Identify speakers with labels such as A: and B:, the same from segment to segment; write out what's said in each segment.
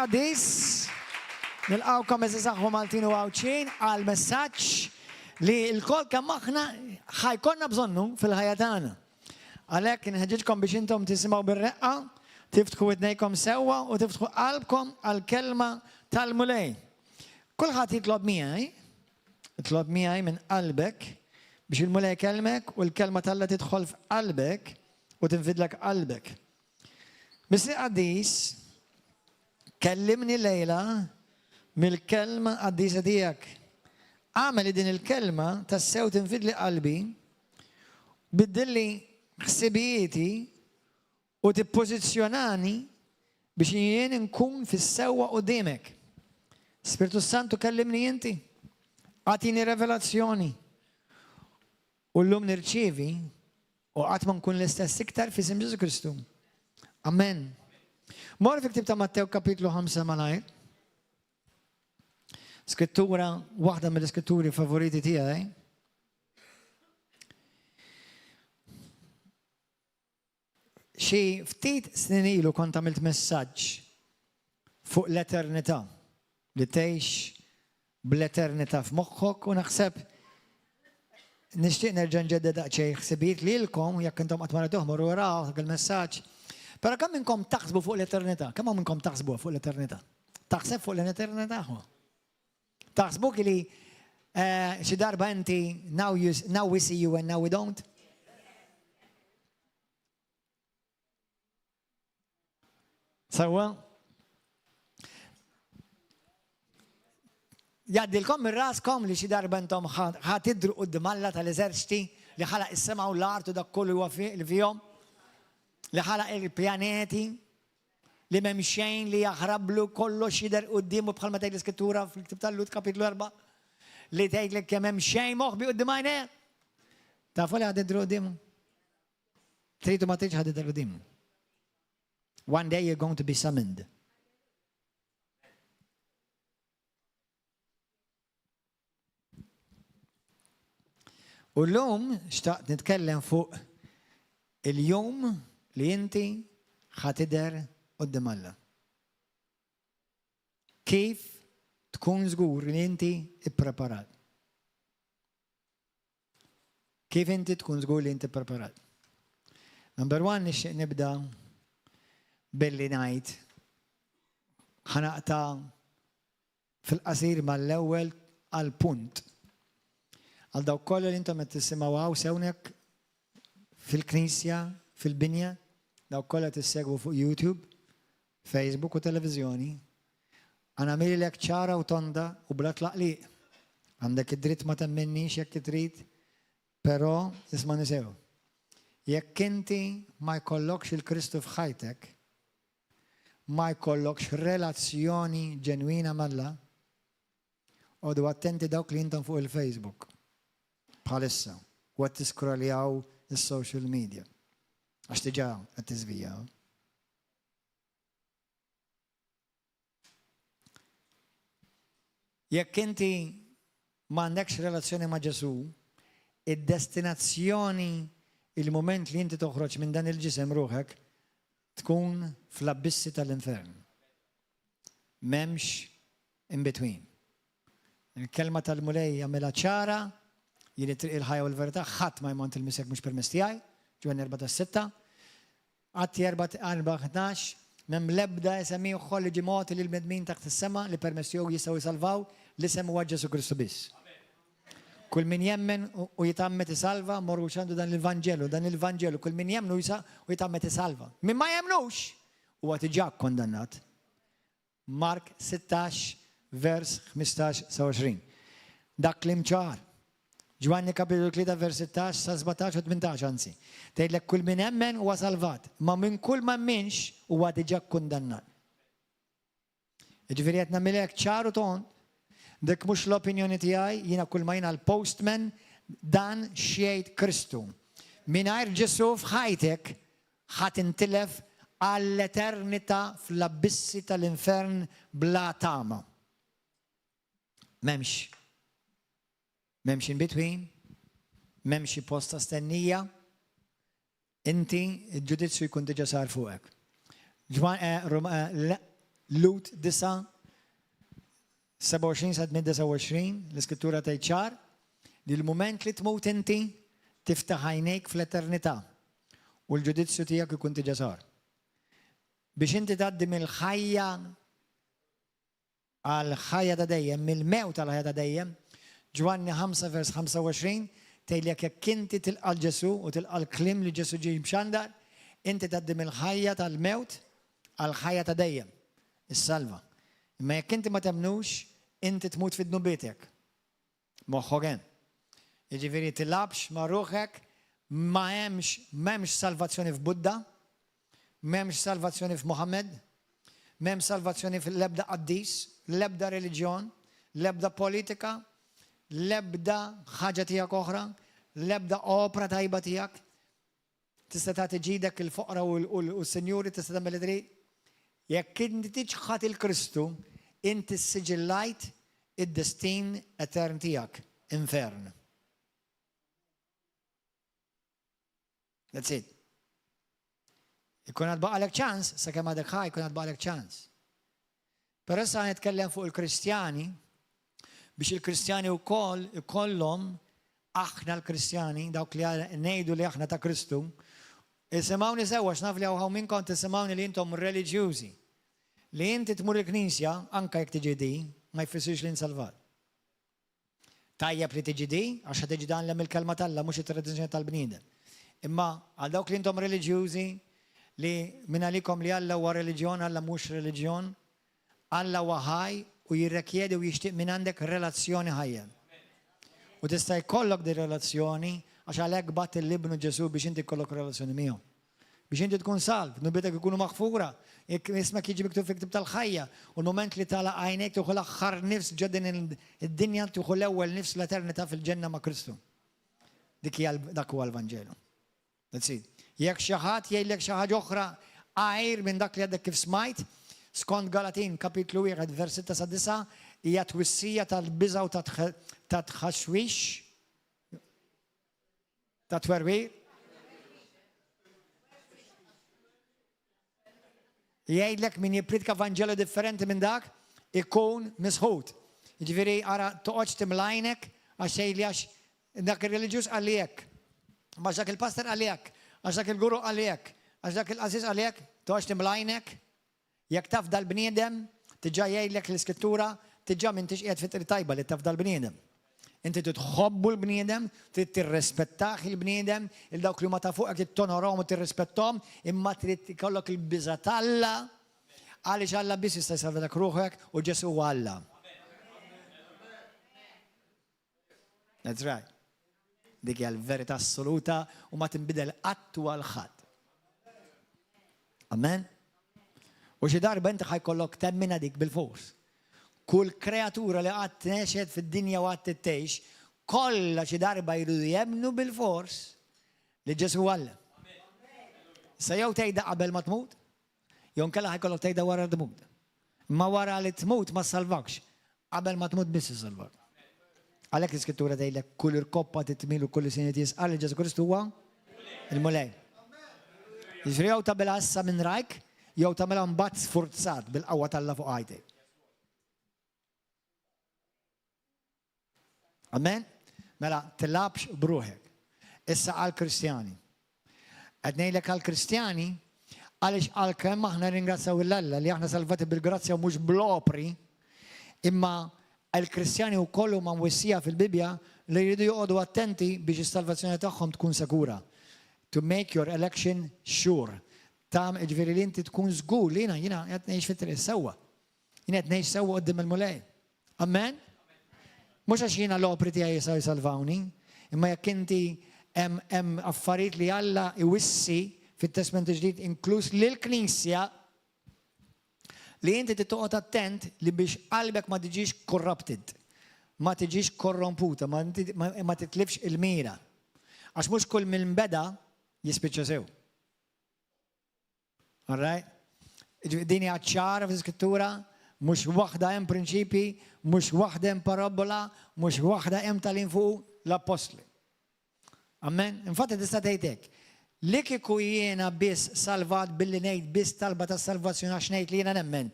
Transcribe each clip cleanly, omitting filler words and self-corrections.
A: Addis, nilqawkom eżizaħu Maltin u għawċin għal-messaċ li l-kol kemm aħna ħajkonna bżonnu fil-ħajja tagħna. Għalhekk inħeġġitkom biex intom tisimgħu bir-reqqa, tiftħu idnejkom sewwa u tiftħu qalbkom għall-kelma tal-mulej. Kulħadd jitlob miegħi minn qalbek biex il-mulej kelmek u l-kelma talla tidħol f'qalbek u tinfidlek qalbek. Missi Addis, kellimni lejla mill-kelma Addisa tiegħek. Għameli din il-kelma tassew tinfidli qalbi, biddilli ħsibijieti u tippożizzjonani biex jien nkun fis-sewwa quddiemek. Spiritu Santu kellimni inti, għatini revelazzjoni u llum nirċievi u qatt ma nkun l-istess iktar f'isem Ġesu Kristu. Amen. Mor fi ktib ta' Mattew kapitlu 5 malajr. Skrittura, waħda mill-iskritturi favoriti tiegħi. Xi ftit snin ilu kont għamilt messaġġ fuq l-eternità, li tgħix bl-eternità f'moħħok u naħseb nixtieq nerġa' nġedded daqsxejn ħsibiet lilkom jekk intom qatt ma rajtuh morru waraw il-messaġġ. Però kemm minnkom taħsbu fuq l-eternità? Kemm minnkom taħsbu fuq l-eternità? Taħseb fuq l-eternità? Taħsbu li xi darba inti now we see you and now we don't? Sewwa? Jaddilkom ir-raskom li xi darba intom ħatidru quddiem Alla tal-eżerċiti li ħalaq is-sema u l-art u dak kollu huwa fihom, li ħalaq il-pjaneti, li m'hemm xejn li jaħrablu kollox jidher qudiemu bħalma tgħid l-Iskrittura fil-Ktib tal-Lut kapitlu 4 li tgħidlek kemm hemm xejn moħbi quddiem għajnejk. Tafu li ħadidru qudiemu? Tridu ma tridx ħadidru qudiemu. One day you're going to be summoned. U l-lum xtaqt nitkellem fuq il-jum li inti ħatider qudiem Alla. Kif tkun żgur li inti ippreparat? Kif inti tkun żgur li inti ippreparat? Number one, nixtieq nibda billi ngħid ħanaqta fil-qasir mal-ewwel għal punt. Għal dawk kollha li intom qed tissimgħu hawn sewnek fil-Knisja, fil-binja, dawk kollha tissegwu fuq YouTube, Facebook u televiżjoni. Għana għamilek ċara u tonda u bla tlaqliq. Għandek id-dritt ma temminnix jekk trid, però isma' nisew. Jekk inti ma jkollokx il-Kristu f'ħajtek, ma jkollokx relazzjoni ġenwina mal-Alla, għodu attenti dawk li intom fuq il-Facebook. Bħalissa, u għat tiskroljaw il-social media. Għax tiġa għat tizvijaw. Jekk inti ma għandekx relazzjoni ma' Ġesu, id-destinazzjoni, il-moment li inti toħroġ minn dan il-ġisem ruħek, tkun fl-abissi tal-infern. Memx in between. Il-kelma tal-mulej jagħmilha ċara, jien it-triq il-ħajja u l-verità, ħadd ma jmont il-misek mhux permess tiegħi, Ġwanni 4:6, Atti 4:12, m'hemm l-ebda SMI uħħol li ġimgħoti lil medmin taħt is-sema li permess jew jistgħu jsalvaw l-isem huwa Ġesu Kristu biss. Kull min jemmen u jitammet isalva, morru xandu dan l-Evanġelu, kull min jemnu u jitammet isalva. Min ma jemnux, huwa tiġà kondannat. Mark 16, vers 15-20. Dak klim ċar. Ġwanni kapitolu 3, vers 16 sa 17 u 18 anzi. Tgħidlek kull min jemmen huwa salvat, ma minn kull ma m'minx huwa diġà kundannat. Jiġifieri qed nagħmilek ċar u tont, dik mhux l-opinjoni tiegħi, jiena kull ma jiena l-postman dan xjgħid Kristu. Mingħajr Ġesu f'ħajtek ħadd intilef għall-eternità fl-abissi tal-infern bla tama. M'hemmx in between, m'hemmx posta stennija, inti il-ġudizzju jkun diġà sar fuqek. Lut 9 27 sa 29 l-iskrittura tgħid ċar li l-mument li tmut inti tiftaħ għajnejk fl-eternità u l-ġudizzju tiegħek ikun diġà sar. Biex inti tgħaddi mill-ħajja għal ħajja ta' dejjem, mill-mewt għal ħajja ta' dejjem, Ġwanni 5 vers 25 tgħidlek jekk inti tilqa' Ġesu u tilqa' l-kliem li Ġesu ġie mxandar, inti tgħaddi mill-ħajja tal-mewt għal ħajja ta' dejjem, is-salva. Imma jekk inti ma temnux, inti tmut fid-nubietek. Moħħogen. Jiġifieri tilabx ma' ruħek, ma hemmx salvazzjoni f'Buddha, m'hemmx salvazzjoni f'Muhammad, m'hemm salvazzjoni fil-lebda qaddis, l-ebda reliġjon, l-ebda politika, l-ebda ħaġa tiegħek oħra, l-ebda opra tajba tiegħek. Tista' tagħti ġidek il-foqra u s-sinjuri tista' tagħmel idri. Jekk inti tiġħad il-Kristu, inti siġillajt id-destin etern tiegħek, infern. That's it. Ikun għad baqalek ċans, sakemm għadek ħaj, ikun għad baqalek ċans. Però issa nitkellem fuq il-Kristjani, biex il-Kristjani wkoll ikollhom aħna l-Kristjani, dawk li ngħidu li aħna ta' Kristu, isimgħuni sewwa x'naf li hawn minnkom tisimgħuni li intom reliġjużi. Li inti tmur il-Knisja, anke jekk tiġi di, ma jfissirx li nsalvat. Tajjeb li tiġi di, għax ħad tiġi dan il-kelma tal-Alla mhux it-tradizzjoni tal-bniedem. Imma għal dawk li intom reliġjużi li minn għalikom li Alla huwa reliġjon, Alla mhux reliġjon, Alla huwa ħaj u jirrekjedi u jixtieq minn għandek relazzjoni ħajja. U tista' jkollok di relazzjoni għax għalhekk batt il-libnu Ġesu biex inti jkollok relazzjoni miegħu. Biex inti tkun salv, nubietek ikunu maħfura, ismek jiġi miktub fil-ktib tal-ħajja, u l-moment li tala għajnek tuħu l-aħħar nifs ġodin id-dinja tuħu l-ewwel nifs l-eternità fil-ġenna ma' Kristu. Dak huwa l-Vanġelu. That's it. Jekk xi ħadd jgħidlek xi ħaġa oħra għajr minn dak li għadek kif smajt, skont Galatin kapitlu 1 vers 6 sa 9 hija twissija tal-biża' u ta' tħaxwix ta' twerwir. Jgħidlek min jippridka Vanġelu differenti minn dak ikun misħud. Jiġifieri ara toqgħodx timlajnek għax jgħidli għax dak ir-reliġjuż għalijek, ma dak il-pastor għalijek, għax dak il-guru għalijek, għax dak il-qażiż għalijek, toqgħodx timlajnek. Jekk taf dal-bniedem, tiġa jgħidlek l-iskrittura, tiġa minn tixqiegħed fit-triq tajba li taf dal-bniedem. Inti titħobbu l-bniedem, trid tirrispettaħ il-bniedem, il-dawk li ma ta' fuqek tittonorhom u tirrispettom, imma trid ikollok il-biża' tal-Alla għaliex Alla biss jista' jsalvek ruħek u Ġesu huwa Alla. That's right. Dik hija l-verità assoluta u ma tinbidel qatt għal ħadd. Amen? U xi darba inti ħajkollok temmina dik bil-fors. Kull kreatura li qatt nexed fid-dinja u qatt tgħix, kollha xi darba jridu jemmnu bil-fors li Ġesu Alla. Sa jew tgħidha qabel ma tmut, jew nkella ħajkollok tgħidha wara tmut. Ma wara li tmut ma salvakx, qabel ma tmut biss isalvak. Għalhekk l-iskrittura tgħidlek kull irkoppa titmil u kull sin jisqal li Ġesu Kristu huwa il-mulej. Jiġri jew tagħmilha issa minn rajk, jew tagħmilha mbagħad sfurzat bil-qawwa tal-Alla fuq għajtek. Amen? Mela, tillabx bruħek. Issa għal-Kristjani. Qed ngħidlek għal-Kristjani għaliex għalkemm aħna ringrazzaw l-Alla li aħna salvati bil-grazzja u mhux bl-opri, imma għal-Kristjani wkoll huma mwissija fil-Bibja li jridu joqogħdu attenti biex is-salvazzjoni tagħhom tkun sekura. To make your election sure. Tam ġifieri li inti tkun żgur li jiena qed ngħix fit-triq sewwa. Jiena qed ngħix sewwa quddiem il-mulej. Amen? Mhux għax jiena l-opri tiegħi jistgħu jsalvawni, imma jekk inti hemm affarijiet li Alla iwissi fit-Testament Ġdid inkluż lill-Knisja li inti titoqgħod attent li biex qalbek ma tiġix corrupted, ma tiġix korromputa, ma titlifx il-mira. Għax mhux kull mill-beda jispiċċa sew. All right? Din hija ċara fl-Iskrittura, mhux waħda hemm prinċipji, mhux waħda hemm parabola, mhux waħda hemm tal-infuq l-apostli. Amen? Infatti tista' tgħid hekk. Li kieku jiena biss salvat billi ngħid biss talba tas salvazzjoni għax ngħid li jiena nemmen.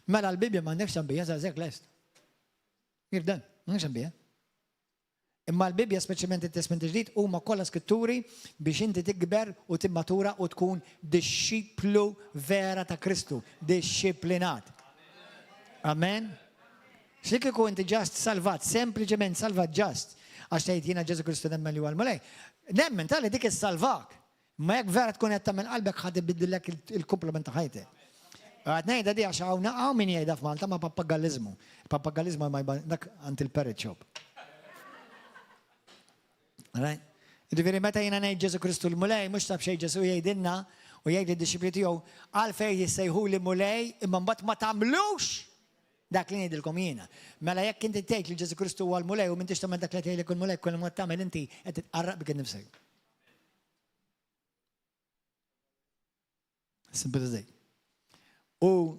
A: Mela l-Bibja ma għandekx tambija sa' zek lest. Jirdan, ma għandekx tambija. Imma l-Bibja, speċjalment it-Testament ġdid, huma kollha skritturi biex inti tikber u timmatura u tkun disċiplu vera ta' Kristu, disciplinat. Amen? X'lik ikun inti ġast salvat, sempliċement salvat ġast, għax tgħid jiena Ġesu Kristu nemmen li huwa l-Mulej. Nemmen tali dik is-salvak. Ma jekk vera tkun qed tagħmel qalbek ħadd ibiddilek il-kumplament ta' ħajtek. Għad ngħidha di għax hawn min jgħidha f'Malta ma' pappagallizmu. Pappagallizmu ma dak ant il-parrot shop. Ġifieri meta jiena ngħid Ġesu Kristu l-Mulej, mhux taf xejn Ġesu jgħidilna u jgħid lid-disċipli tiegħu għalfejn jissejħuli mulej imma mbagħad ma tagħmlux dak li ngħidilkom jiena. Mela jekk inti tgħid li Ġesu Kristu huwa l-Mulej u m'intix tagħmel dak li tgħidlek il-Mulej kull ma tagħmel inti qed titqarraq bik innifsek. Simple as that. U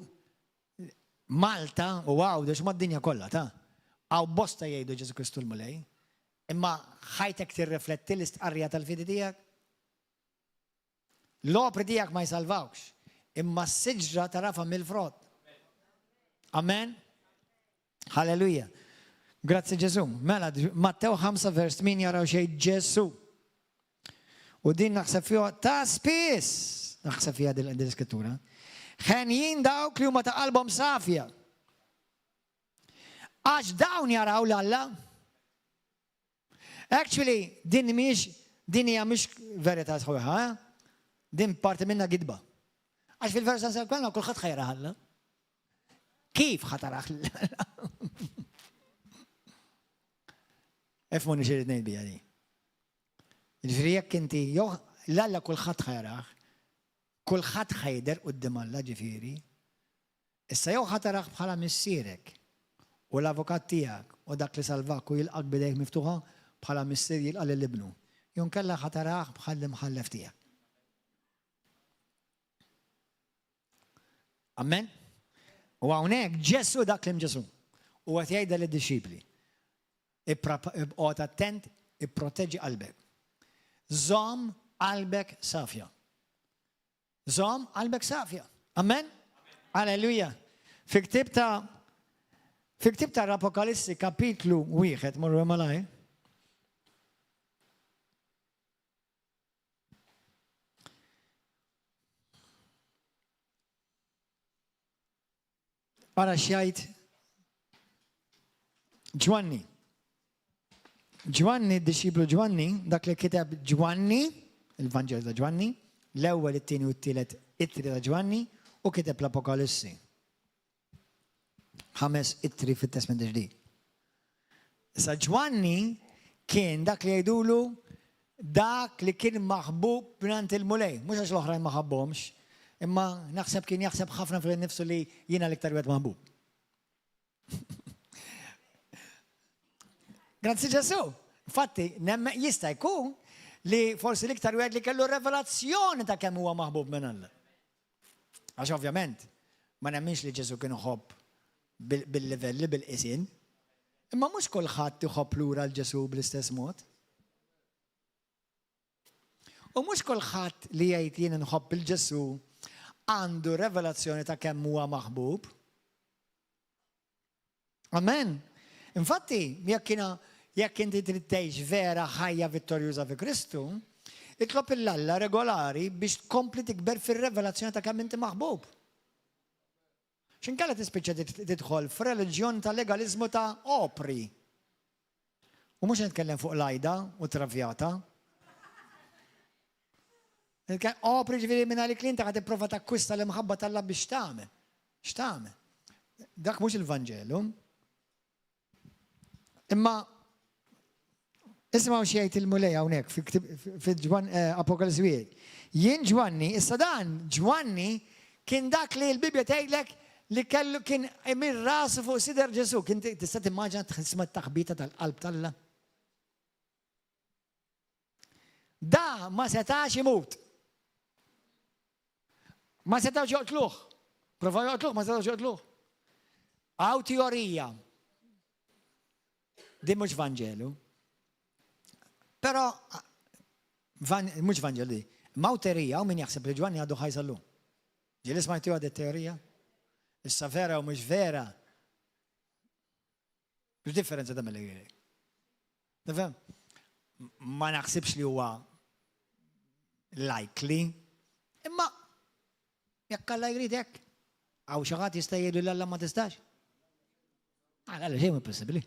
A: Malta u għawdex ma d-dinja kollha ta' għaw bosta jgħidu Ġesu Kristu l-Mulej. Imma ħajtek tirrifletti l-istqarrija tal-fidi tiegħek. L-opri tiegħek ma jsalvawx, imma s-siġra tarafa mill-frott. Amen? Halleluja. Grazzi Ġesu. Mela, Mattew 5 vers 8 jaraw xejn Ġesu. U din naħseb fiha ta' spiss, naħseb fiha dil-iskrittura. Ħenjin dawk li huma ta' qalbhom safja. Għax dawn jaraw l-Alla. Actually, din hija mhix verità sħuħa, din parti minna gidba. Għax fil-versa s-salkwalna kulħadd ħajra Alla. Kif ħataraħ l-Alla? Efmu nixir ngħid bija di. Ġifieri jekk inti jew l-Alla kulħadd ħajraħ, kulħadd ħajder quddiem Alla ġifieri. Issa jew ħataraħ bħala missierek u l-avukat tiegħek u dak li salvak u jilqak bidejk miftuħa bħala missier jilqa' l-ibnu. Jon kella ħataraħ bħal imħallef tiegħek. Amen? U hawnhekk Ġesu dak li Ġesu. U qed jgħidha lid-disċipli. Iqgħod attent, ipproteġġi qalbek. Żomm qalbek safja. Żomm qalbek safja. Amen? Alleluja. Fi ktieb ta' l-Apokalissi kapitlu 1, morru malaj. Ara xjajt Ġwanni. Ġwanni, d-disċiplu Ġwanni, dak li kiteb Ġwanni, il-Vangelo ta' Ġwanni, l-ewwel, it-tieni u t-tielet ittri ta' Ġwanni u kiteb l-Apokalissi. 5 ittri fit-Testament ġdid. Issa Ġwanni kien dak li jgħidulu dak li kien maħbub b'nant il-mulej. Mhux għax l-oħrajn ma ħabbhomx, imma naħseb kien jaħseb ħafna fil-nifsu li jiena l-iktar wieħed maħbub. Grazzi Ġesu. Infatti, jista' jkun li forsi l-iktar wieħed li kellu revelazzjoni ta' kemm huwa maħbub minn Alla. Għax ovvjament, ma nemminx li Ġesu kien iħobb bil-livelli, bil-qisin. Imma mhux kulħadd iħobb lura l-Ġesu bl-istess mod. U mhux kulħadd li jgħid jien inħobb il-Ġesu għandu revelazzjoni ta' kemm huwa maħbub. Amen. Infatti, jekk inti trid tgħix vera ħajja vittorjuża fi Kristu, itlob il-Alla regolari biex tkompli tikber fir-revelazzjoni ta' kemm inti maħbub. X'inkella tispiċċa tidħol f'reliġjon ta' legalizmu ta' opri. U mhux nitkellem fuq lajda u travjata. Opri ġifieri minn għalik li inti qed tipprova takkwista l-imħabba tal-Alla biex tagħmel. X'tagħmel? Dak mhux il-Vanġelu. Imma isma'w xi jgħid il-mulej hawnhekk fil-Apokalissi wieħed. Jien Ġwanni, issa dan Ġwanni kien dak li l-Bibja tgħidlek li kellu kien imir rasu fuq sider Ġesu. Kien tista' timmaġina tisma' t-taħbita tal-qalb tal-Alla. Da ma setax imut. Ma setax joqtluh. Prova joqtluh, ma setax joqtluh. Għaw teorija. Di mhux Vanġelu. Però mhux Vanġelu di. Maw teorija u min jaħseb li Ġwanni għadu ħajsallu. Ġieli smajtu għad teorija? issa vera u mhux vera. Mhux differenza ta' mill-li. Tifhem? Ma naħsibx li huwa likely, imma jekk Alla jrid hekk. Għaw xi ħadd jista' jgħidu l-Alla ma tistax. Alla xejn mhu possibbli.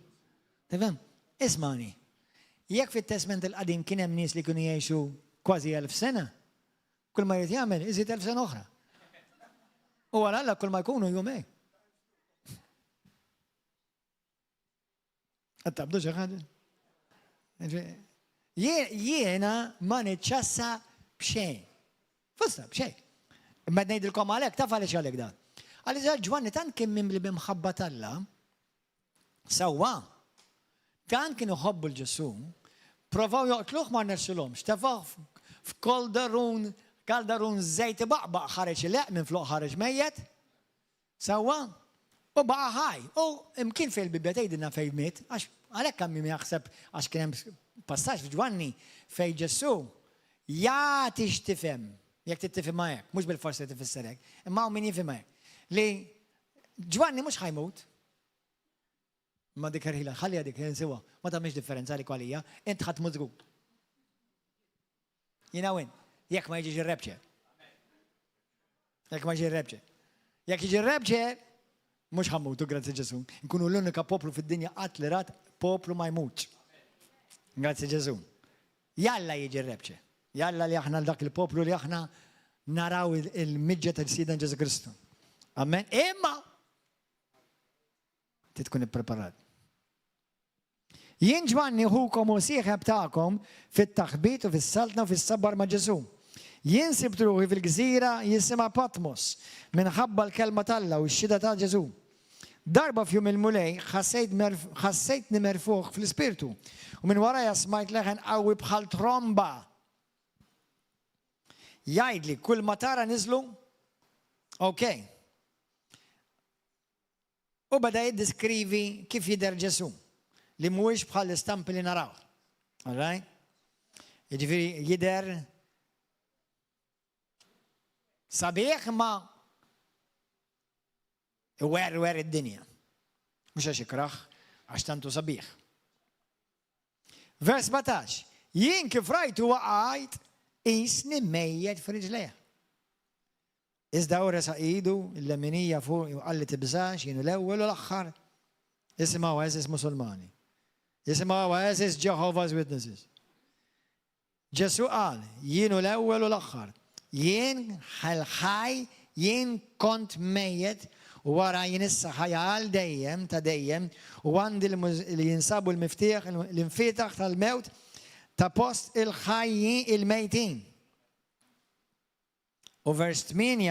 A: Tifhem? Ismani. Jekk fit-Testament il-qadim kien hemm nies li kienu jgħixu kważi 1000 sena, kull ma jrid jagħmel iżid 1000 sena oħra. U wara Alla kull ma jkunu jumej. Qed tabdu xi ħaġa? Jiena ma niċċassa b'xejn. Fosta b'xejn. Imma ngħidilkom għalhekk taf għaliex għalhekk dan. Għaliex Ġwanni tant kien mimli bimħabba Alla, sewwa. Tant kienu ħobbu l-Ġesu, provaw joqtluh ma rnexxilhomx, tafgħu f'kaldarun żejt baqbaq ħareġ leq minn floq ħareġ mejjed. Sewwa. U baqa ħaj. U imkien fil-Bibja tgħidilna fejn miet, għax għalhekk hemm min jaħseb għax kien hemm passaġġ f'Ġwanni fejn Ġesu jagħti x'tifhem. Jekk tittifhimha hekk, mhux bil-forsi tifisser hekk, imma hawn min jifhimha hekk. Li Ġwanni mhux ħajmut. Ma dik ħarħila, ħalli dik insiwa, ma tagħmilx differenza għalik għalija, int ħadd mużgu. Jiena win, jekk ma jiġix ir-rebċe. Jekk ma jiġix ir-rebċe. Jekk jiġi ir-rebċe, mhux ħammutu grazzi Ġesu. Nkunu l-unika poplu fid-dinja qatt li rat poplu ma jmutx. Grazzi Ġesu. Jalla jiġi r-rebċe. Jalla li aħna dak il-poplu li aħna naraw il-miġġa tal-Sidna Ġesu Kristu. Amen. Imma titkun ippreparat. Jien Ġwanni ħukom u sieħeb tagħkom fit-taħbit u fis-saltna u fis-sabbar ma' Ġesu. Jien sibt ruħi fil-gżira jisimha Patmos minħabba l-kelma Alla u x-xida ta' Ġesu. Darba f'jum il-mulej ħassejtni merfuħ fl-ispirtu u minn warajja smajt leħen qawwi bħal tromba. Jgħidli kull ma tara niżlu? Okay. U bada jiddeskrivi kif jidher Ġesu li mhuwiex bħal l-istampi li naraw. All right? Jiġifieri jidher sabiħ ma wer id-dinja. Mhux għax ikraħ, għax tantu sabiħ. Vers 17. Jien kif rajtu waqgħet isni mejjed f'riġlejha. Iżda ora sa idu l-leminija fuq qalli tibżax jienu l-ewwel u l-aħħar. Isimgħu eżis Musulmani. Isimgħu eżis Jehovah's Witnesses. Ġesu qal jienu l-ewwel u l-aħħar. Jien ħaj, jien kont mejjed u wara jien issa ħajja għal dejjem ta' dejjem u għandi li jinsabu l-miftieħ l-infitaħ tal-mewt ta' post il-ħajji il-mejtin. U vers 8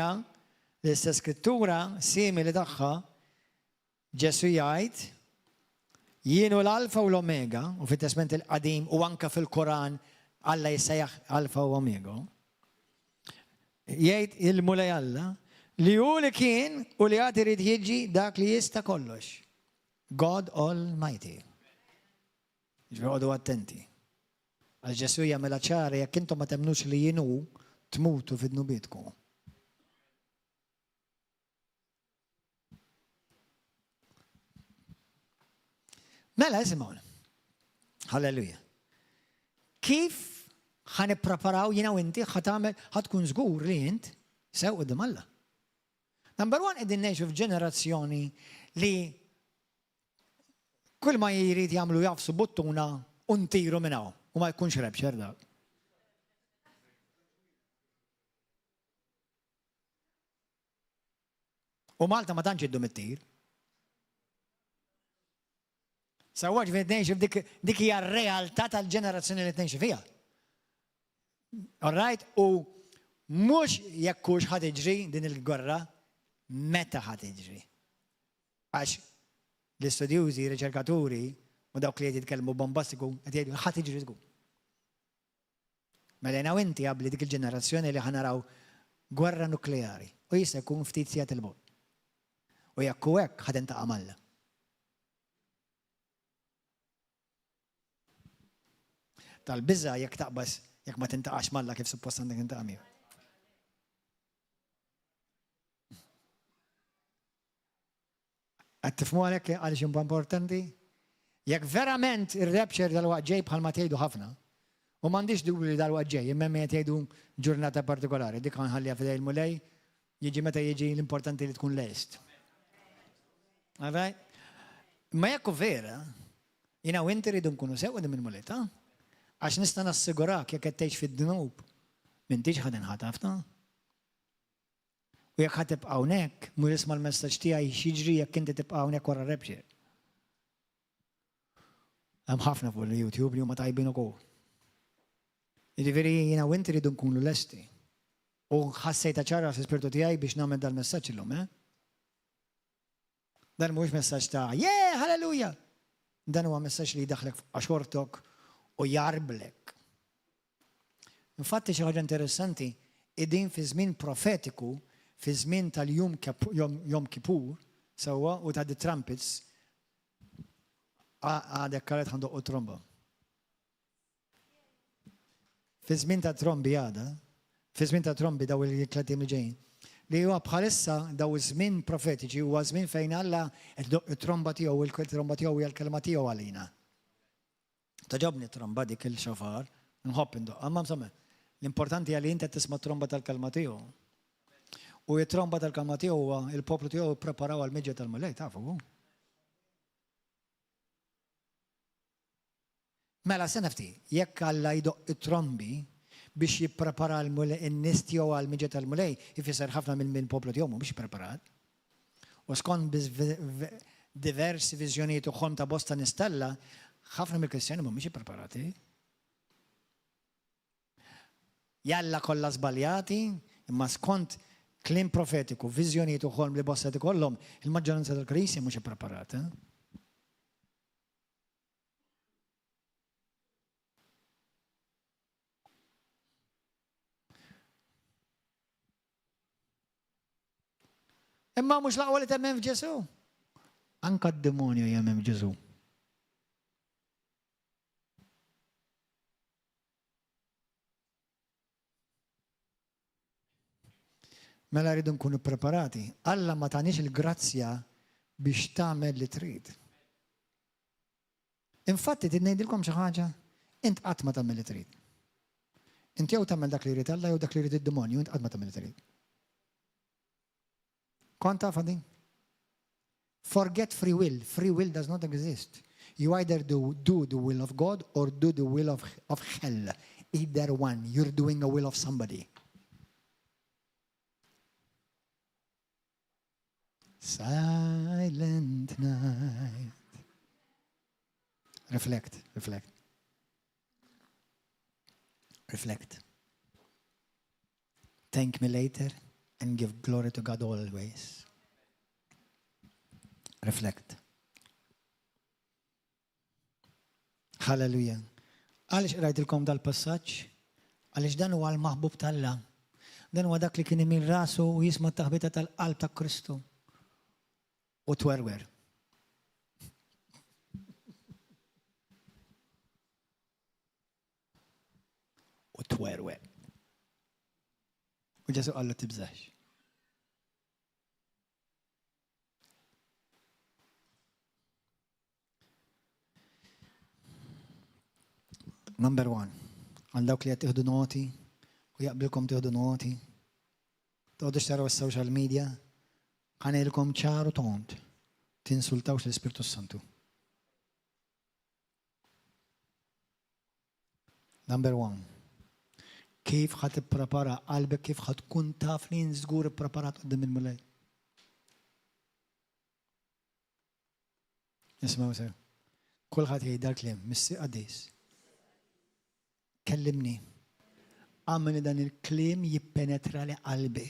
A: l-istess skrittura simili tagħha Ġesu jgħid jienu l-alfa u l-omega u fit-Testament il-qadim u anke fil-Koran Alla jissejjaħ alfa u omega. Jgħid il-mulej Alla li hu li kien u li għad irid jiġi dak li jista' kollox. God Almighty. Ġgħodu attenti. Għal Ġesu jagħmilha ċara jekk intom ma temnux li jienu tmutu fid-nubietkom. Mela isimgħu. Halleluja. Kif ħanippreparaw jiena u inti ħatkun żgur li int sew quddiem Alla. Number one qegħdin ngħixu f'ġenerazzjoni li kull ma jrid jagħmlu jafsu buttuna u ntiru minn hawn u ma jkunx rebxer dak. U Malta ma tantx iddu mit-tir. Sewwa ġifieri tnejxu dik hija r-realtà tal-ġenerazzjoni li tnejxu fiha. All right? U mhux jekk hux ħadd iġri din il-gwerra, meta ħadd iġri. Għax l-istudjużi, riċerkaturi, u dawk li qed jitkellmu bombastiku qed jgħidu ħadd iġri żgur. Mela jiena u inti qabli dik il-ġenerazzjoni li ħanaraw gwerra nukleari u jista' jkun ftit sigħat il-bogħod. U jekk hu hekk ħadd intaqa' Alla. Tal-biża' jekk taqbas jekk ma tintaqax Alla kif suppost għandek intaqa' miegħu. Għattifmu għalek għalix importanti? Jek verament il-rapture dal-waqt ġej bħalma tgħidu ħafna, u m'għandix dubju li dal-waqt ġej, imma jgħidu ġurnata partikolari, dik ħanħallija fidej il-mulej, jiġi meta jiġi l-importanti li tkun lest. Ma jekku vera, jina u inti rridu nkunu sew dim il-mulej, ta? Għax nista' nassigurak jekk qed tgħix fid-dnub, m'intix ħad inħatafna. U jekk ħad tibqa' hawnhekk, mhu jisma' l-messaġġ tiegħi x'jiġri jekk inti tibqa' hawnhekk wara r-rapture. Hemm ħafna fuq il-YouTube li huma tajbin ukoll. Jiġifieri jiena u inti rridu nkunu lesti. U ħassejta ċara fl-ispirtu tiegħi biex nagħmel dal-messaġġ illum, Dan mhuwiex messaġġ ta' yeah, halleluja. Dan huwa messaġġ li jdaħlek għaxortok u jarblek. Infatti xi ħaġa interessanti, qegħdin fi żmien profetiku, fi żmien tal-Jum Kippur, sewwa u ta' the trumpets, għadek karet għandu tromba. Fi żmien ta' trombi għada, fi żmien ta' trombi daw il-klatim li ġejjin, li huwa bħalissa daw żmien profetiċi huwa żmien fejn Alla it-tromba tiegħu il-tromba tiegħu hija l-kelma tiegħu għalina. Taġobni tromba dik il-xafar, nħobb indoq, amma msamma, l-importanti għalli inti tisma' tromba tal-kelma tiegħu. U it-tromba tal-kelma tiegħu huwa il-poplu tiegħu preparaw għal-miġġa tal-mulej, tafu. Mela se nafti, jekk Alla jdoq it-trombi biex jipprepara n-nies tiegħu għal-miġġa tal-mulej, ifisser ħafna mill-poplu tiegħu mhux preparat. U skont diversi viżjonijiet u ħolm ta' bosta nistella, ħafna mill-Kristjani mhumiex ippreparati. Jalla kollha żbaljati, imma skont kliem profetiku, viżjonijiet u ħolm li bosta ikollhom, il-maġġoranza tal-Kristjani mhux ippreparati. Imma mhux laqwa li temmem f'Ġesu. Anka d-demonju jemmem f'Ġesu. Mela rridu nkunu preparati. Alla ma tanix il-grazzja biex tagħmel li trid. Infatti ngħidilkom xi ħaġa, int qatt ma tagħmel li trid. Int jew tagħmel dak li jrid Alla jew dak li jrid id-demonju, int qatt ma tagħmel li trid. Kont taf din? Forget free will. Free will does not exist. You either do the will of God or do the will of hell. Either one. You're doing a will of somebody. Silent night. Reflect. Thank me later and give glory to God always. Reflect. Hallelujah. Għalix rajtilkom dal-passaġġ? Għalix dan huwa l-maħbub tal-Alla. Dan huwa dak li kien imil rasu u jisma' t-taħbita tal-qalb ta' Kristu. U twerwer. U twerwer. U Ġesu qallu tibżax. Number 1, għal dawk li qed tieħdu noti u jaqbilkom tieħdu noti. Toqgħodux taraw is-social media, ħanejlkom ċaru tont. Tinsultawx l-Ispirtu Santu. Number 1. Kif ħadd tipprepara qalbek, kif ħadd tkun taf li żgur ippreparat qudiem il-mulej. Isma'w sew. Kulħadd jgħid dal-kliem, missi qadis. Kellimni. Għamni dan il-kliem jippenetra li qalbi.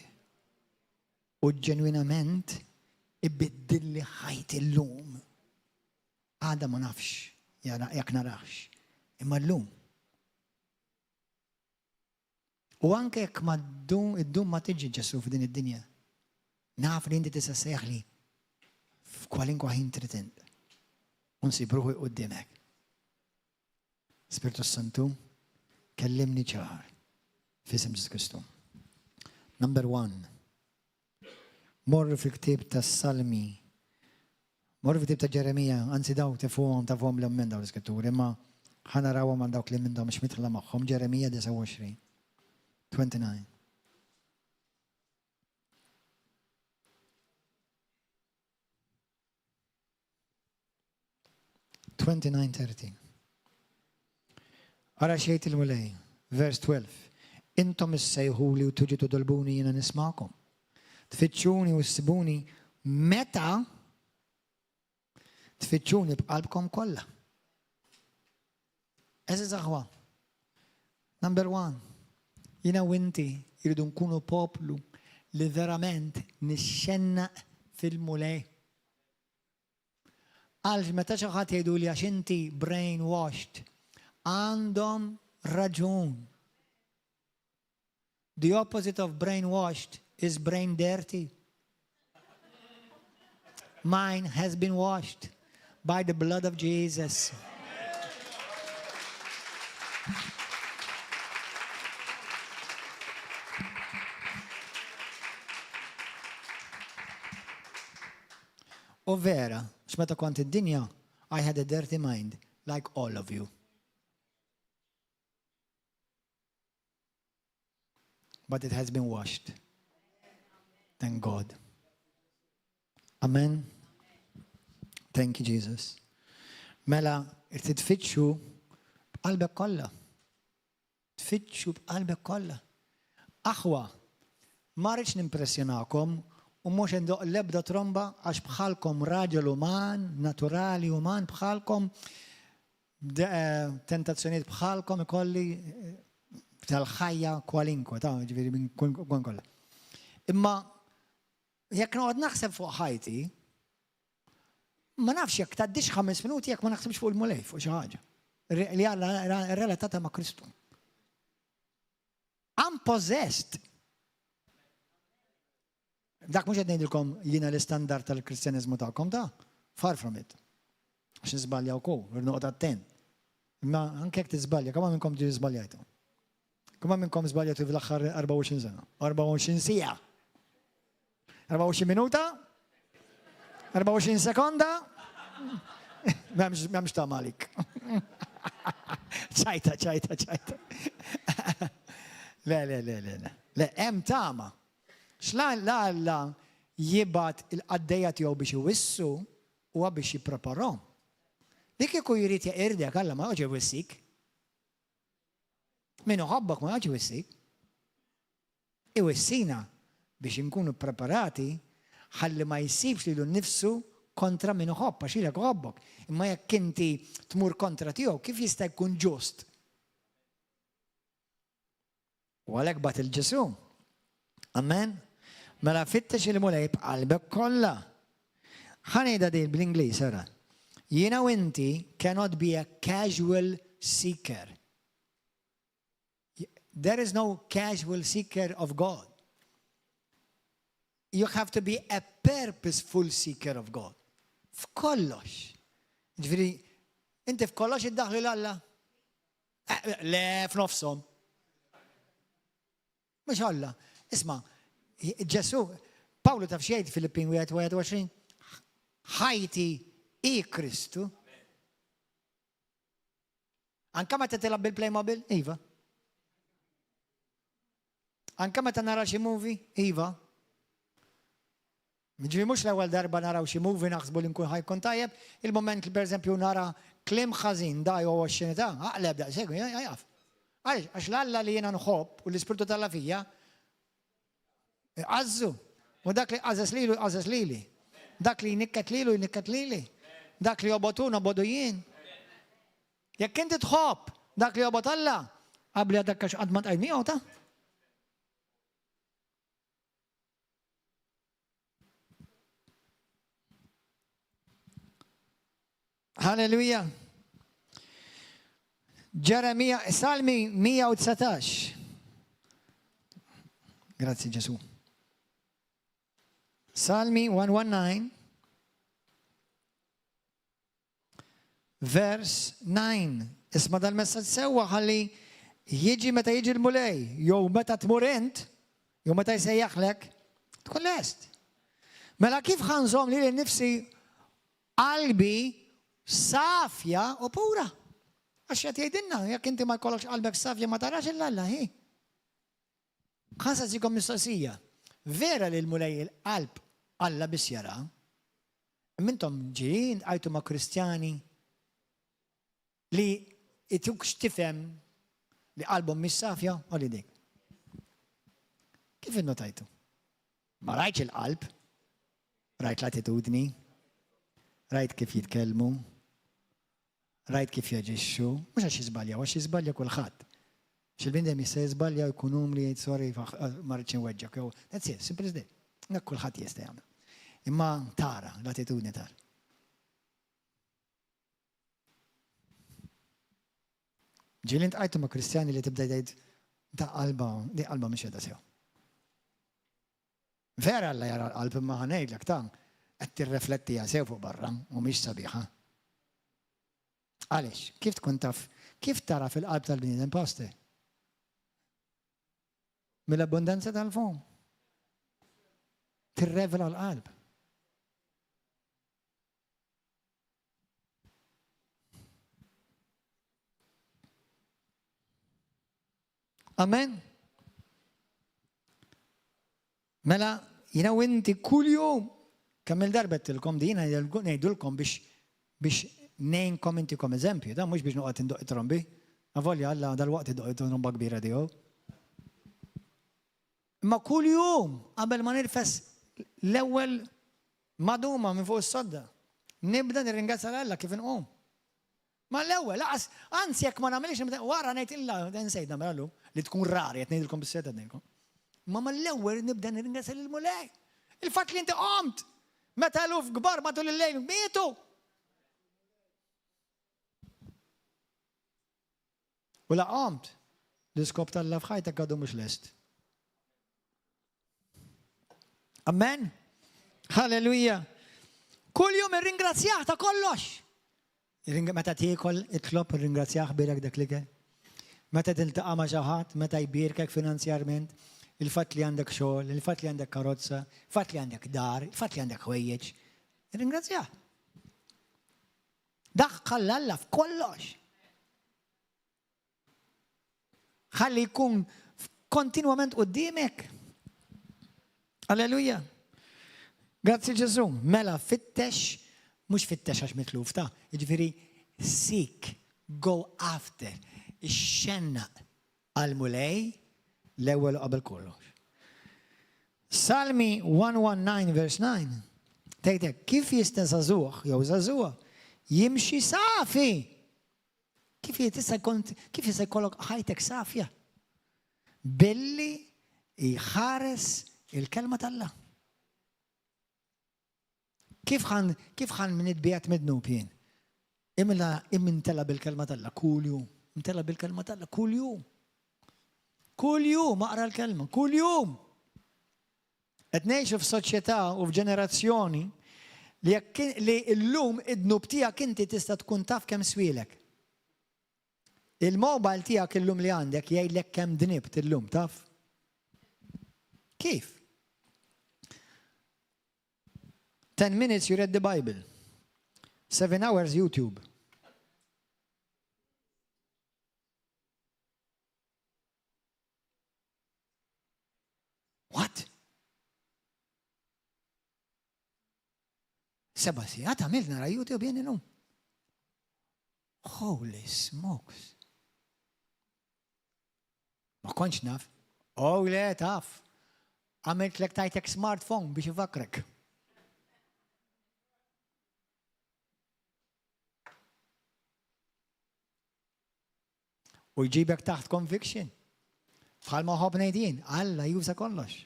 A: U ġenwinament ibiddilli ħajt il-lum. Għada ma nafx, jak narax. Imma l-lum. U anke jekk ma id-dum ma tiġi Ġesu f'din id-dinja. Naf li inti tista' seħli f'kwalinkwa ħin trid. Unsibruħi qudiemek. Spiritu Santu, kellimni ċar f'isem Ġesu Kristu. Number 1. Morru fil-ktieb tas-Salmi Morru fi ta' Ġeremija, anzi daw tafuhom l-minn daw l-iskritturi, imma ħanarawhom għal dawk li minnhom mhux mitħalla magħhom. Ġeremija 29. 29. Ara xejt il-mulej, vers 12. Intom issejħuli u tuġi tudolbuni jiena nismakom. Tfittxuni u ssibuni meta tfittxuni b'qalbkom kollha. Eżiż aħwa. Number 1. Jiena u inti jridu nkunu poplu li verament nixxennaq fil-mulej. Għalx meta xi ħadd jgħiduli għax inti brainwashed, għandhom raġun. The opposite of brainwashed is brain dirty. Mine has been washed by the blood of Jesus. U vera, x'meta kont id-dinja, I had a dirty mind, like all of you. But it has been washed. Thank God. Amen. Thank you, Jesus. Mela, titfittxu b'qalbek kollha. Tfittxu b'qalbek kollha. Aħwa, ma rridx nimpressjonakom u mhux indoq l-ebda tromba għax bħalkom raġel uman, naturali uman, bħalkom tentazzjonijiet bħalkom ikolli tal-ħajja kwalinkwa, ġifieri minn kun kollha. Imma jekk noqgħod naħseb fuq ħajti, ma nafx jekk tgħaddix 5 minuti jekk ma naħsibx fuq il-mulej fuq xi ħaġa li għandha relatata ma' Kristu. I'm possessed. Dak mhux qed ngħidilkom jiena l-istandard tal-Kristjaneżmu tagħkom da, far from it. Għax niżbalja wkoll, noqgħod attent. Imma anke jekk tiżbalja, kemm minnkom ġie żbaljajtu? Kemm minnkom żbaljajtu fl-aħħar 24 sena? 24 siegħa? 24 minuta? 24 sekonda? M'hemmx ta' malik. ċajta. Le, hemm tama. X'Alla jibat il-qaddejja tiegħu biex iwissu huwa biex jippreparahom. Li kieku jrid jaqerdek Alla ma joġi jwissik. Min uħobbok ma joġi jwissik. Iwissina biex inkunu preparati ħalli ma jsibx lilu nnifsu kontra min uħobb għax ilek uħobbok. Imma jekk inti tmur kontra tiegħu kif jista' jkun ġust? U għalhekk bat il-Ġesu. Amen. Mela fittex il-mulej b'qalbek kollha. Ħanejda din bl-Ingliż ara. Jiena u inti cannot be a casual seeker. There is no casual seeker of God. You have to be a purposeful seeker of God. F'kollox. Ġifieri, inti f'kollox iddaħlu l-Alla? Le, f'nofshom. Mhux Alla. Isma' Ġesu, Pawlu taf xejn Filippin 21, ħajti i Kristu. Anke meta tilab bil-Playmobil, iva. Anke meta nara xi movie, iva. Ġifieri mhux l-ewwel darba naraw xi movie naħsbu li nkun ħajkun tajjeb, il-moment li pereżempju nara kliem ħażin da jew 20 ta' aqleb daqshekk jaf. Għax l-Alla li jiena nħobb u l-Ispirtu Alla fija għazzu, u dak li għazas lilu, għazas lili. Dak li jnikket lilu, jnikket lili. Dak li jobotuna, bodu jien. Jekk inti tħobb, dak li jobot Alla, għabli għadak għax għadmat għajmi għota. Halleluja. Ġeremija, Salmi 119. Grazie Ġesu. Salmi 119, vers 9. Isma dal-messaġġ sewwa ħalli jiġi meta jiġi l-mulej, jew meta tmur int, jew meta jsejjaħlek, tkun lest. Mela kif ħanżom li nnifsi qalbi safja u pura. Għax qed jgħidilna, jekk inti ma jkollokx qalbek safja ma tarax il-Alla, hi. Ħassa sikom mistoqsija. Vera li l-mulej il-qalb Alla biss jara. Mintom ġirin għajtu ma' Kristjani li itukx tifhem li qalbhom mis safja u li dik. Kif innotajtu? Ma rajtx il-qalb, rajt l-attitudni, rajt kif jitkellmu, rajt kif jaġixxu, mhux għax jiżbalja, għax jiżbalja kulħadd. X'il-bindem jista' jiżbalja jkun li jgħid sorry ma rridx inweġġek jew that's it, simple as that. Dak kulħadd jista' jagħmel. Imma tara l-attitudni tara. Ġieli ntqajtu ma' Kristjani li tibda jgħid ta' di qalba mhix qiegħda sew. Vera Alla jara l-qalb imma ħanejdlek ta' qed tirreflettija sew fuq barra u mhix sabiħa. Għaliex, kif tkun taf, kif tara fil-qalb tal-bniedem posti? Mill-abbondanza tal-fum. Tirrevela l-qalb. Amen. Mela, jina u inti kull jum, kammil darbet il-kom di jina nejdulkom biex nejnkom intikom eżempju, da mux biex nuqat indoq it-rombi. Avolja Alla dal-waqt indoq it-romba kbira diħu. Ma kull jum, qabel ma nirfes l-ewwel maduma minn fuq is-sodda. Nibda nirringrazzja Alla kif inqum. Ma l-ewwel, laqas, anzi jekk ma nagħmilx wara ngħid illa nsejt nagħmlu li tkun rari qed ngħidilkom bis-seta ngħidilkom. Ma mal-ewwel nibda nirringrazzja lill-mulej. Il-fatt li inti qomt meta eluf kbar matul il-lejl mietu. U la qomt l-iskop tal-Alla f'ħajtek għadu mhux lest. Amen. Halleluja. Kull jum irringrazzjah ta' kollox. Meta tiekol itlob irringrazzjah bilek dak li kien. Meta tiltaqa' ma' xi ħadd, meta jbierkek finanzjarment, il-fatt li għandek xogħol, il-fatt li għandek karozza, il-fatt li għandek dar, il-fatt li għandek ħwejjeġ. Irringrazzjah. Daħħal l-Alla f'kollox. Ħalli jkun kontinwament qudiemek. Alleluja. Grazzi Ġesu. Mela fittex, mhux fittex għax mitluf ta' jiġifieri seek, go after, ix-xennaq għal-mulej l-ewwel qabel kollox. Salmi 119 vers 9. Tgħidlek kif jista' żagħżugħ jew żagħżugħa jimxi safi. Kif jista' jkollok ħajtek safja? Billi jħares il-kelma tal-Alla. Kif ħan min id-bijat midnub jien? Imintella bil-kelma tal-Alla kull jum. Imtella bil-kelma tal-Alla kull jum. Kull jum aqra l-kelma, kull jum. Qed ngħixu f'soċjetà u f'ġenerazzjoni li llum id-dnub tiegħek inti tista' tkun taf kemm swilek. Il-mobile tiegħek illum li għandek jgħidlek kemm dnibt illum taf? Kif? 10 minutes you read the Bible. 7 hours YouTube. What? 7 sigħat għamilt nara YouTube jien illum. Holy smokes. Ma konċ naf. Oh, le, taf. Għamilt lek tajtek smartphone biex ifakrek. U jġibek taħt conviction. Bħal ma ħobb ngħidin, Alla juża kollox.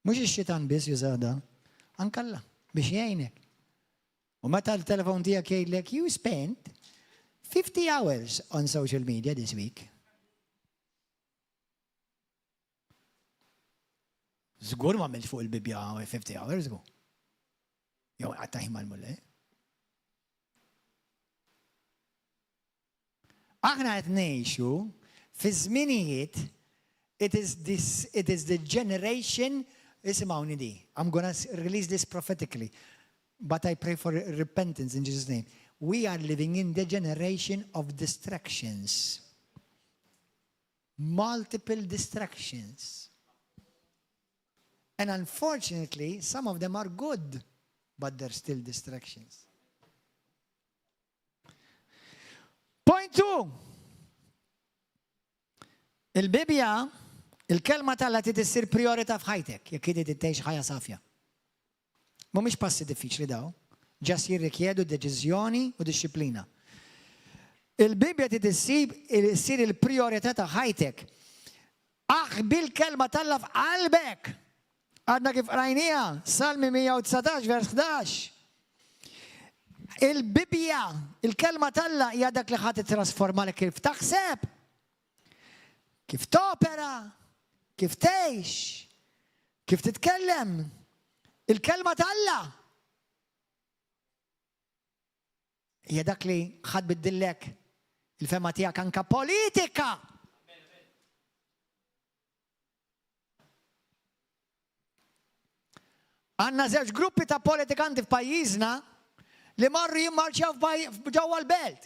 A: Mhux ix-xitan biss juża da, anke Alla biex jgħinek. U meta l-telefon tiegħek jgħidlek you spent 50 hours on social media this week. Żgur ma għamilt fuq il-bibja 50 hours go. Jew għattaħi mal-mulle. Aħna qed ngħixu fi żminijiet it is the generation isimgħuni di. I'm gonna release this prophetically. But I pray for repentance in Jesus' name. We are living in the generation of distractions. Multiple distractions. And unfortunately, some of them are good, but they're still distractions. Point 2. Il-Bibja, il-kelma tal-la tissir priorità f'ħajtek, jekk inti tgħix ħajja safja. Mhumiex passi diffiċli daw, ġas jirrikjedu deċiżjoni u dixxiplina. Il-Bibja tissir il-priorità ta' ħajtek. Aħbi l-kelma tal-la f'qalbek. Għadna kif rajnija, Salmi 119, vers 11. Il-Bibja, il-kelma tal-la hija dak li ħadd titrasformalek kif taħseb, kif topera, kif tgħix, kif titkellem. Il-kelma tal-la hija dak li ħadd biddillek il-fema tiegħek anke politika. Għandna żewġ gruppi ta' politikanti f'pajjiżna li marru jimmarċjaw ġewwa l-belt.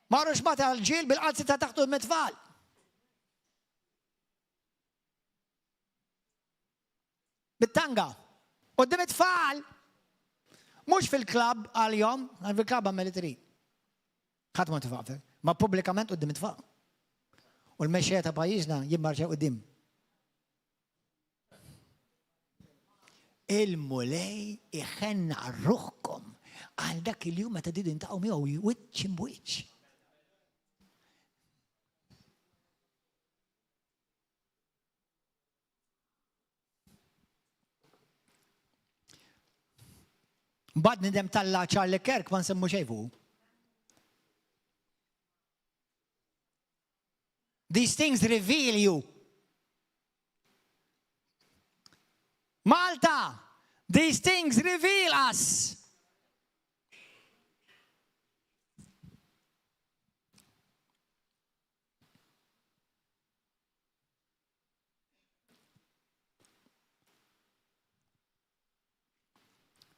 A: Marru xmata l-ġil bil-qalzi ta' taħtu l-mitfall. Bit-tanga. Qudiem it-tfal, mhux fil-klabb għal-jom, fil-klabb għamel it-trid. Ħadd ma tifaqfer, ma pubblikament qudiem it-tfal. U l-mexxejja ta' pajjiżna jimmarċjaw quddiem. Il-mulej iħenna ruħkom għal dak il-jum meta tidu intaqgħu miegħu wiċċ imwiċċ. Bad nidem talla Charlie Kirk ma nsemmu xejn fuq. These things reveal you. Malta, these things reveal us.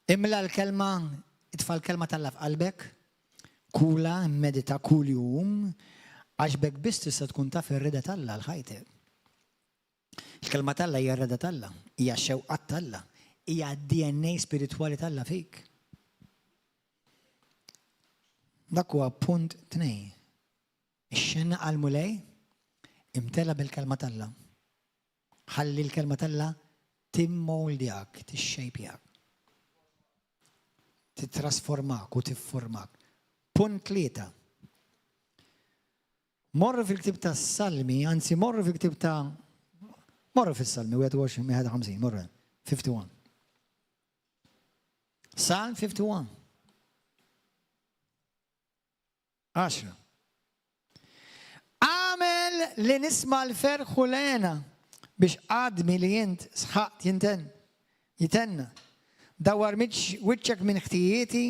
A: Imla l-kelma, itfa l-kelma tal-la f'qalbek, kula, medita kull jum, għaxbek biss tista' tkun taf ir-rida tal-la l-ħajtek. Il-kelma tal-la hija r-rida tal-la, hija x-xewqat tal-la, hija DNA spiritwali tal-la fik. Dak huwa punt 2. Ix-xenna għal-mulej imtela bil-kelma tal-la. Ħalli l-kelma tal-la timmoldjak, tixxejpjak. Titrasformak u tifformak. Punt 3. Morru fil-ktib ta' Salmi, anzi morru fil-ktib ta' morru fil-Salmi, 51, morru, 51. Psalm 51. 10. Għamel li nisma l-ferħu lena biex għadmi li jint sħaqt jitenna. Dawar wiċċek minn ħtijieti,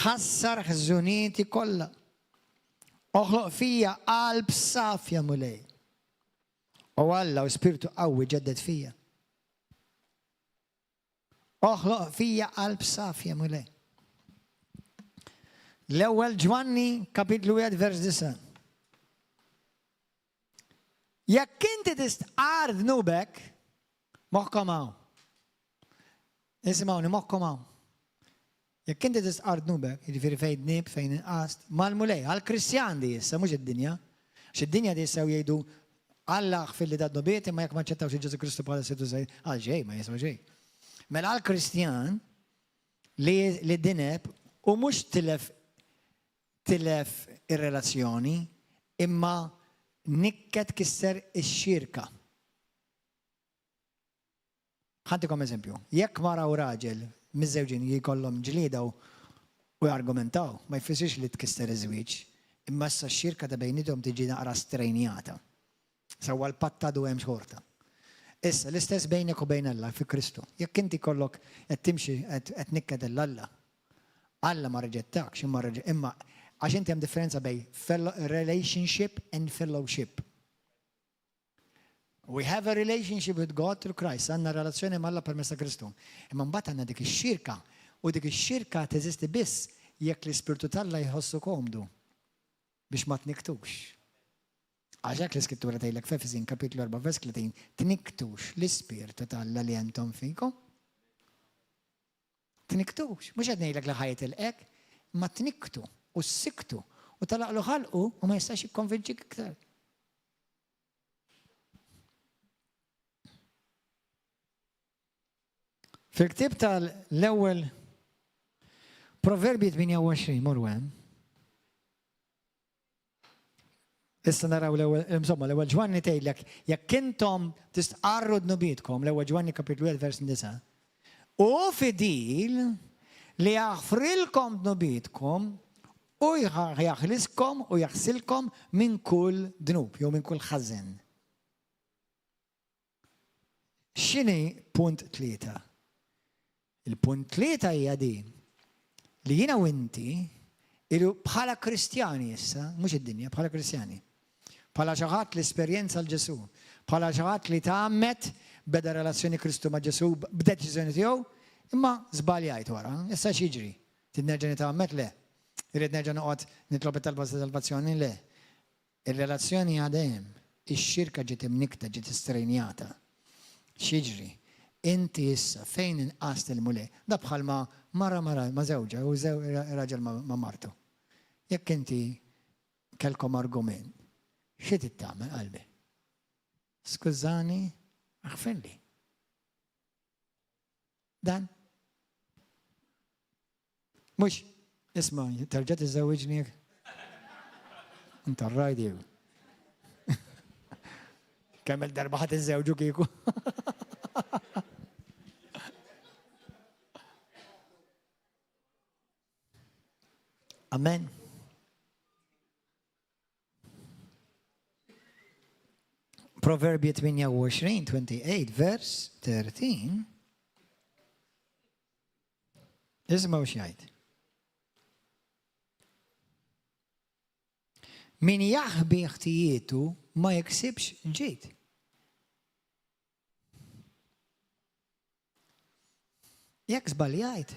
A: ħassar ħżunieti kollha. Oħloq fija qalb safja mulej. U Alla u spiritu qawwi ġeddet fija. Oħloq fija qalb safja mulej. L-ewwel Ġwanni kapitlu 1 vers 9. Jekk inti tistqar dnubek, moħħkom hawn. Isimgħuni moħħkom hawn. Jekk inti tistqar dnubek, jiġifieri fejn dnib, fejn inqast, mal-mulej, għall-Kristjan di issa, mhux id-dinja. X'id-dinja di issa jgħidu Alla ħfilli da dnubieti ma jekk ma ċettawx Ġesu Kristu bħala Siddu żej, għal ġej ma jisma' ġej. Mela għall-Kristjan li dineb u mhux tilef ir-relazzjoni imma nikket kisser ix-xirka. Ħantikom eżempju, jekk mara u raġel miż-żewġin jkollhom ġlieda u jargumentaw, ma jfissirx li tkisser iż-żwieġ, imma issa x-xirka ta' bejniethom tiġi naqra strejnjata. Sewwa l-patta du hemm xorta. Issa l-istess bejnek u bejn Alla fi Kristu. Jekk inti kollok qed timxi qed nikked Alla, Alla ma reġettakx imma għax inti hemm differenza bejn relationship and fellowship. We have a relationship with God through Christ. Għandna relazzjoni mal-Alla permezz ta' Kristu. Imma mbagħad għandna dik ix-xirka U dik ix-xirka teżisti biss jekk l-Ispirtu tal-Alla jħossu komdu biex ma tniktux. Għaxek l-iskrittura tgħidlek f'Efesin kapitlu 4 vers 30 tniktux l-Ispirtu tal-Alla li għandhom fikom. Tniktux, mhux qed ngħidlek li ħajtilqek, ma tniktu u ssiktu u talaqlu ħalqu u ma jistax jikkonvinċik iktar. Fil-ktib tal-ewwel Proverbi 28 morru hemm. Issa naraw l-ewwel Ġwanni tgħidlek jekk intom tistqarru dnubietkom l-ewwel Ġwanni kapitlu 1 vers 9. U fidil li jaħfrilkom dnubietkom u jaħliskom u jaħsilkom minn kull dnub jew minn kull ħażen. X'inhi punt 3? Il-punt 3 hija din li jiena u inti bħala Kristjani issa, mhux id-dinja, bħala Kristjani. Bħala xi ħadd l-esperjenza l-Ġesu, bħala xi ħadd li tagħmmet beda relazzjoni Kristu ma' Ġesu b'deċiżjoni tiegħu, imma żbaljajt wara, issa x'jiġri? Tidnerġa' nitgħammet le. Irrid nerġa' noqgħod nitlob it-talba salvazzjoni le. Ir-relazzjoni għadhem, ix-xirka ġiet imnikta, ġiet istrejnjata. X'jiġri? Inti issa fejn inqast il-mule, da bħal mara ma' żewġa u raġel ma' martu. Jekk inti kelkom argument, xi tagħmel qalbi? Skużani, aħfilli. Dan. Mhux, isma' terġa' tiżżewwiġni inta rajdi. Kemm il-darba ħadd iżżewġu kieku. Amen. Proverbi 28 vers 13. Ismaw x'jgħid. Min jaħbi ħtijietu ma jeksibx ġid. Jekk żbaljajt,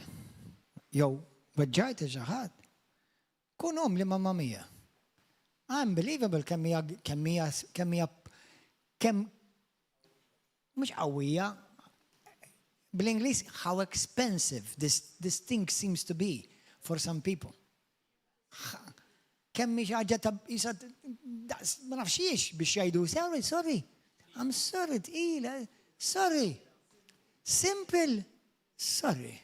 A: jew weġġajt xi ħadd, kun li mamma mia. Unbelievable kemm mhux qawwija. Bl-Ingliż, how expensive this thing seems to be for some people. Kemm xi ħaġa ta' ma nafx xiex biex jgħidu sorry, I'm sorry, tqila, sorry. Simple, sorry.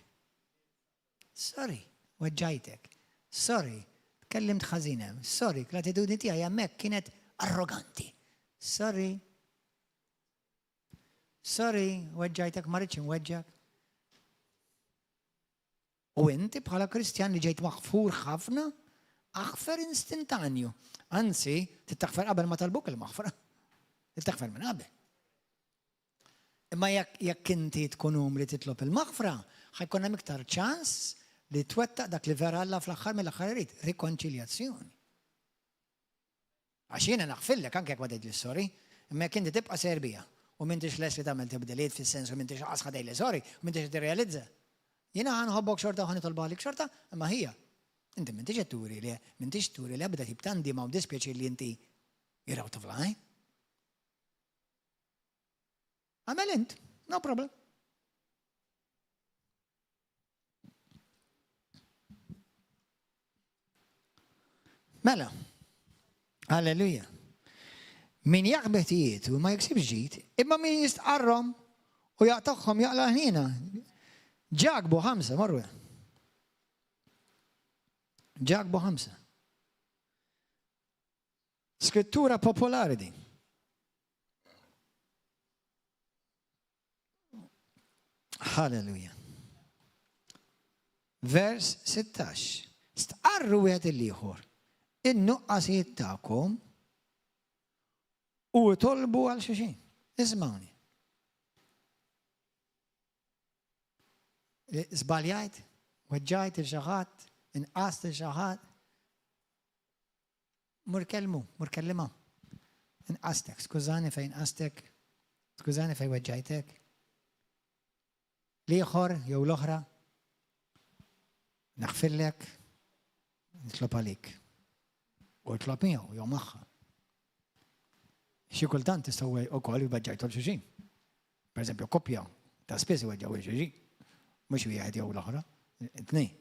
A: Sorry, weġġajtek. Sorry. Kellimt ħażina. Sorry, l-attitudni tiegħi hemmhekk kienet arroganti. Sorry. Sorry, weġġajtek ma rridx inweġġak. U inti bħala Kristjan li ġejt maħfur ħafna, aħfer instantanju. Anzi, tittaħfer qabel ma talbuk il-maħfra. Tittaħfer minn qabel. Imma jekk inti tkun li titlob il-maħfra, ħajkun hemm iktar ċans li twettaq dak li vera Alla fl-aħħar mill-aħħar irid, rikonċiljazzjoni. Għax jiena naħfillek anke jekk ma tgħidli sorry, imma jekk inti tibqa' serbija u m'intix les li tagħmel tibdiliet fis-sens u m'intix qasħa dejli sorry, u m'intix tirrealizza. Jiena ħanħobbok xorta u ħanitolbalik xorta, imma hija. Inti m'intix qed turi li m'intix turi li ebda tib tandima u dispjaċir li inti jiraw tiflaj. Għamel int, no problem. Mela, alleluja. Min jaqbeh tijietu ma jiksibx ġid, imma min jistqarrom u jaqtaħħom jaqla ħnina. Ġagbu 5, marru. Ġagbu 5. Skrittura popolari di. Halleluja. Vers 16. Stqarru wieħed il-ieħor. In-nuqqasijiet tagħkom u tolbu għal xi xejn. Ismawni. Żbaljajt, weġġajt il-xi ħadd, inqast il-xi ħadd. Mur kellima. Inqastek, skużani fejn inqastek, skużani fejn weġġajtek. L-ieħor jew l-oħra naħfillek, nitlob għalik. U jitlob miegħu, jew magħha. Xi kultant tistgħu wkoll jibbaġġajtu l-xulxin. Pereżempju, koppja ta' spiss iweġġgħu l-xulxin. Mhux wieħed jew l-oħra, tnejn.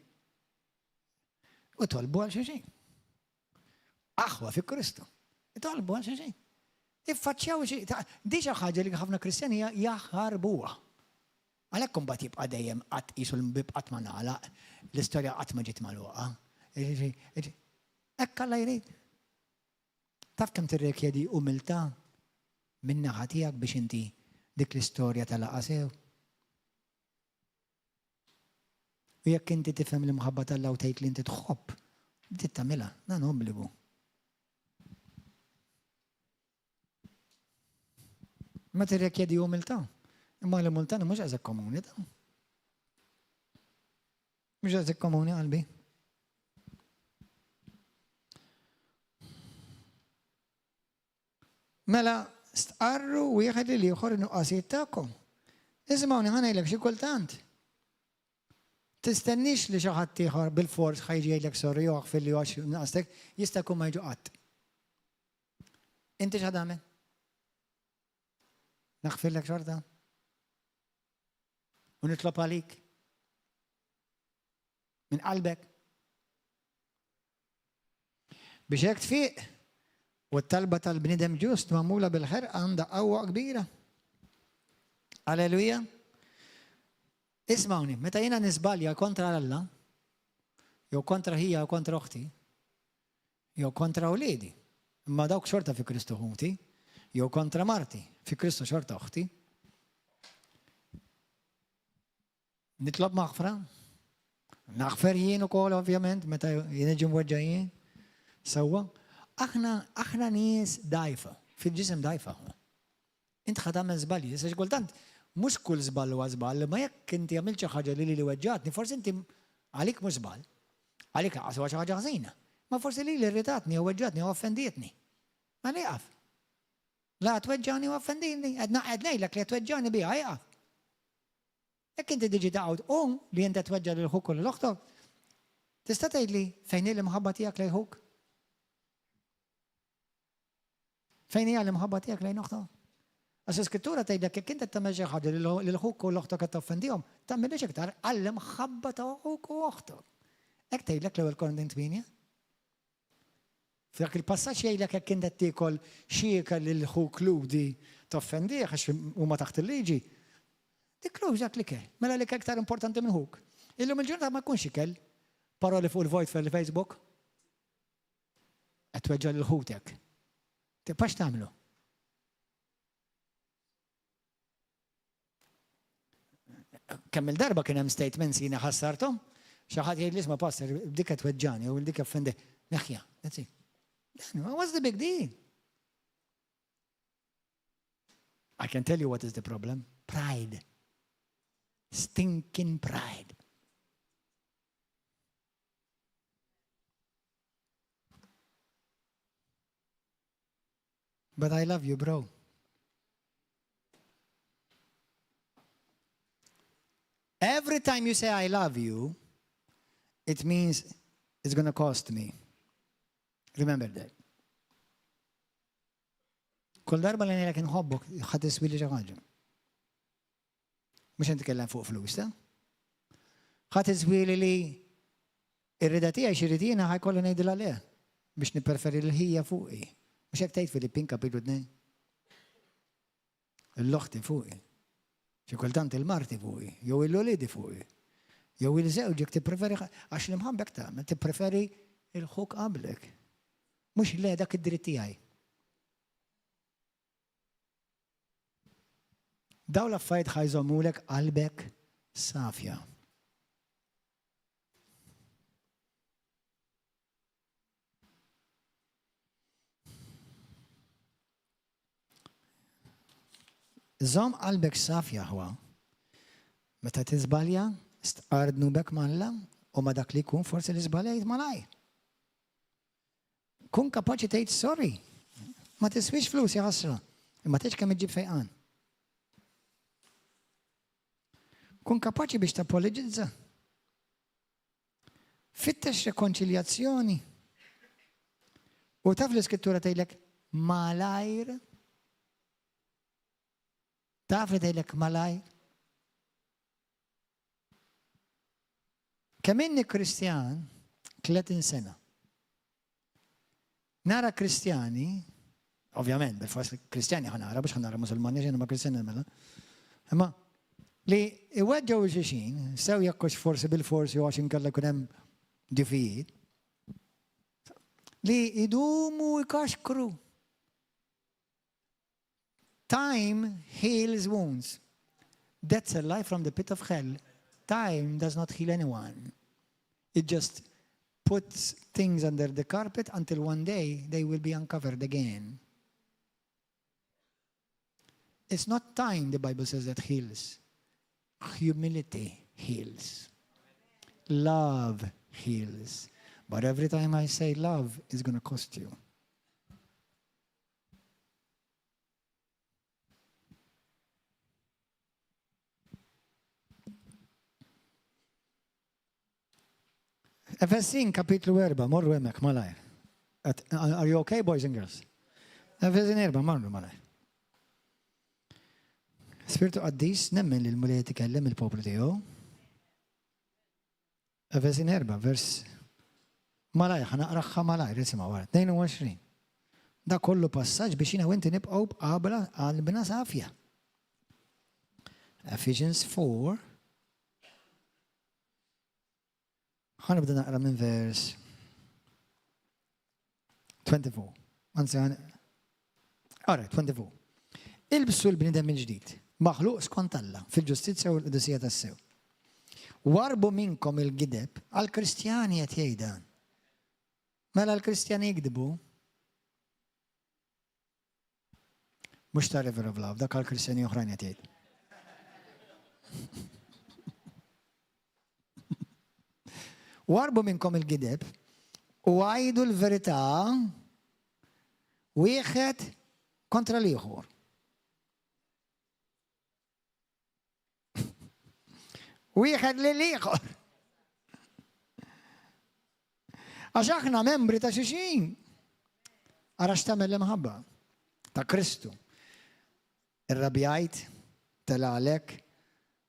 A: U tolbu għal xulxin. Aħwa fi Kristu. Tolbu għal xulxin. Iffaċċjaw xi di xi ħaġa li ħafna Kristjani jaħarbuha. Għalhekk imbagħad jibqa' dejjem qatt qisu l-mbib qatt ma nagħlaq, l-istorja qatt ma ġiet magħluqa. Hekk Alla jrid. Taf kemm tirrikjedi umiltà min-naħa tiegħek biex inti dik l-istorja talaqgħa sew. U jekk inti tifhem l-imħabba tal-Alla u tgħid li inti tħobb, inti tagħmilha, dan obbligu. Ma tirrikjedi umiltà. Imma l-umiltà mhux għażek komuni ta'. Mhux għażek komuni qalbi. Mela stqarru wieħed li ieħor nuqqasijiet tagħkom. Ismgħuni ħa ngħidlek xi kultant. Tistennix li xi ħadd ieħor bil-fors ħajġi jgħidlek sorri jew aħfilli għax naqstek jista' jkun ma jiġu qatt. Inti x'ħad tagħmel? Naħfillek xorta? U nitlob għalik? Min qalbek? Biex hekk tfiq u t-talba tal-bniedem ġust magħmula bil-ħerqa għandha qawwa kbira. Alleluja. Ismawni, meta jiena nisbalja kontra Alla, jew kontra ħija jew kontra uħti, jew kontra wliedi, imma dawk xorta fi Kristu ħuti, jew kontra marti, fi Kristu xorta uħti, nitlob maħfra, naħfer jien ukoll ovvjament, meta jien ġim weġġajjien, sewwa. Aħna nies dajfa, fil-ġisem dajfa. Int ħad tagħmel żbalji, issa xi kultant mhux kull żball huwa żball, ma jekk inti għamilt xi ħaġa li weġġatni, forsi inti għalik mhux żball, għalik laqas huwa xi ħaġa ħażina. Ma forsi li irritatni u weġġatni u offendietni. Ma nieqaf. La tweġġani u offendini, qed ngħidlek li tweġġani biha jaqaf. Jekk inti tiġi taqgħod li inti tweġġa' lil ħuk u lil oħtok, tista' tgħidli fejn hi l-imħabba tiegħek lejn ħuk? Fejn hija l-imħabba tiegħek lejn oħtok? Għax iskrittura tgħidlek jekk inti tagħmel xi ħaġa lil ħuk u l-oħtok qed toffendihom, tagħmilx iktar għall-imħabba ta' ħuk u oħtok. Hekk tgħidlek l-ewwel Korinti 8. F'dak il-passaġġ jgħidlek jekk inti tiekol xieka lil ħuk ludi toffendih għax huma taħt il-liġi. Tiklux dak li kell. Mela li iktar importanti minn ħuk. Illum il-ġurnata ma jkunx ikel paroli fuq il-vojt fil-Facebook. Qed tweġġa' lil ħutek. Tibax tagħmlu. Kemm il-darba kien hemm statements jiena ħassarthom, xi ħadd jgħid isma' pastor dik qed tweġġani u dik offendi. Neħja, that's it. What's the big deal? I can tell you what is the problem. Pride. Stinking pride. But I love you, bro. Every time you say I love you, it means it's going to cost me. Remember that. Kull darba li ngħidlek inħobbok ħadd iswili xi ħaġa. Mhux nitkellem fuq flus, ta? Ħadd iswili li r-rida tiegħi xi rid jiena ħajkolli ngħidilha leh biex nippreferi l-ħija fuqi. Mhux hekk tgħid Filippin kapitlu 2. L-oħti fuqi. Xi kultant il-marti fuqi, jew il-wliedi fuqi. Jew il-żewġek tippreferi għax li mħabbek tagħmel tippreferi il-ħuk qablek. Mhux le dak id-dritt tiegħi. Dawn l-affarijiet ħajżommulek qalbek safja. Żomm qalbek safja ħwa. Meta tiżbalja, stqardnu bek malla u ma dak li jkun forsi li żbaljajt malaj. Kun kapaċi tgħid sorry. Ma tiswix flus ħasra. Imma tgħidx kemm iġġib fejqan. Kun kapaċi biex tapologizza. Fittex rekonċiljazzjoni. U taf l-iskrittura tgħidlek malajr. Taf li tgħidlek malajr. Kemm inni Kristjan 30 sena. Nara Kristjani, ovvjament, bil-fors Kristjani ħanara, biex ħanara Musulmani, ġena ma Kristjani mela. Imma li iweġġaw il-xixin, sew jakkux forsi bil-forsi u għaxin kalla kunem ġifijiet, li idumu ikaxkru. Time heals wounds. That's a lie from the pit of hell. Time does not heal anyone. It just puts things under the carpet until one day they will be uncovered again. It's not time, the Bible says, that heals. Humility heals. Love heals. But every time I say love, it's going to cost you. Efesin kapitlu 4, morru hemmhekk malajr. Are you okay, boys and girls? Efesin 4, morru malajr. Spiritu Qaddis nemmen li l-mulej tikellem il-poplu tiegħu. Efesin 4, vers malajr, ħanaqraħħa malajr, isimgħu wara 22. Da kollu passaġġ biex jiena u inti nibqgħu b'qabla qalbna safja. Ephesians 4. ħanibda naqra minn vers 24. Anzi, alright, 24. Ilbsu l-bnidem il-ġdid, maħluq skont Alla fil-ġustizzja u l-qudusija tas-sew. Warbu minnkom il-gideb għal-Kristjani qed jgħidan. Mela l-Kristjani jgdbu mhux ta' River of Love, dak għal-Kristjani oħrajn qed jgħid. Warbu minnkom il-gideb u għajdu l-verità wieħed kontra l-ieħor. Wieħed lill-ieħor. Għax aħna membri ta' xulxin. Ara x'tagħmel l-imħabba ta' Kristu. Irrabjajt, telgħalek,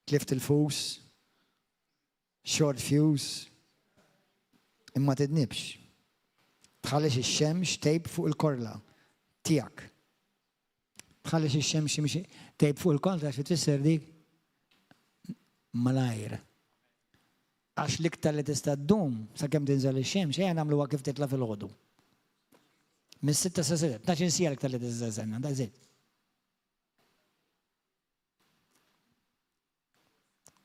A: tlift il-fus, short fuse. Imma tidnibx. Tħallex ix-xemx tejb fuq il-korla tiegħek. Tħallex ix-xemx mhix tejb fuq il-korla xi tfisser dik malajr. Għax l-iktar li tista' ddum sakemm tinżel ix-xemx ejja nagħmluha kif titla' fil-ħodu. Mis-6 sa 7, 12 sija l-iktar li tista' żenna, da żied.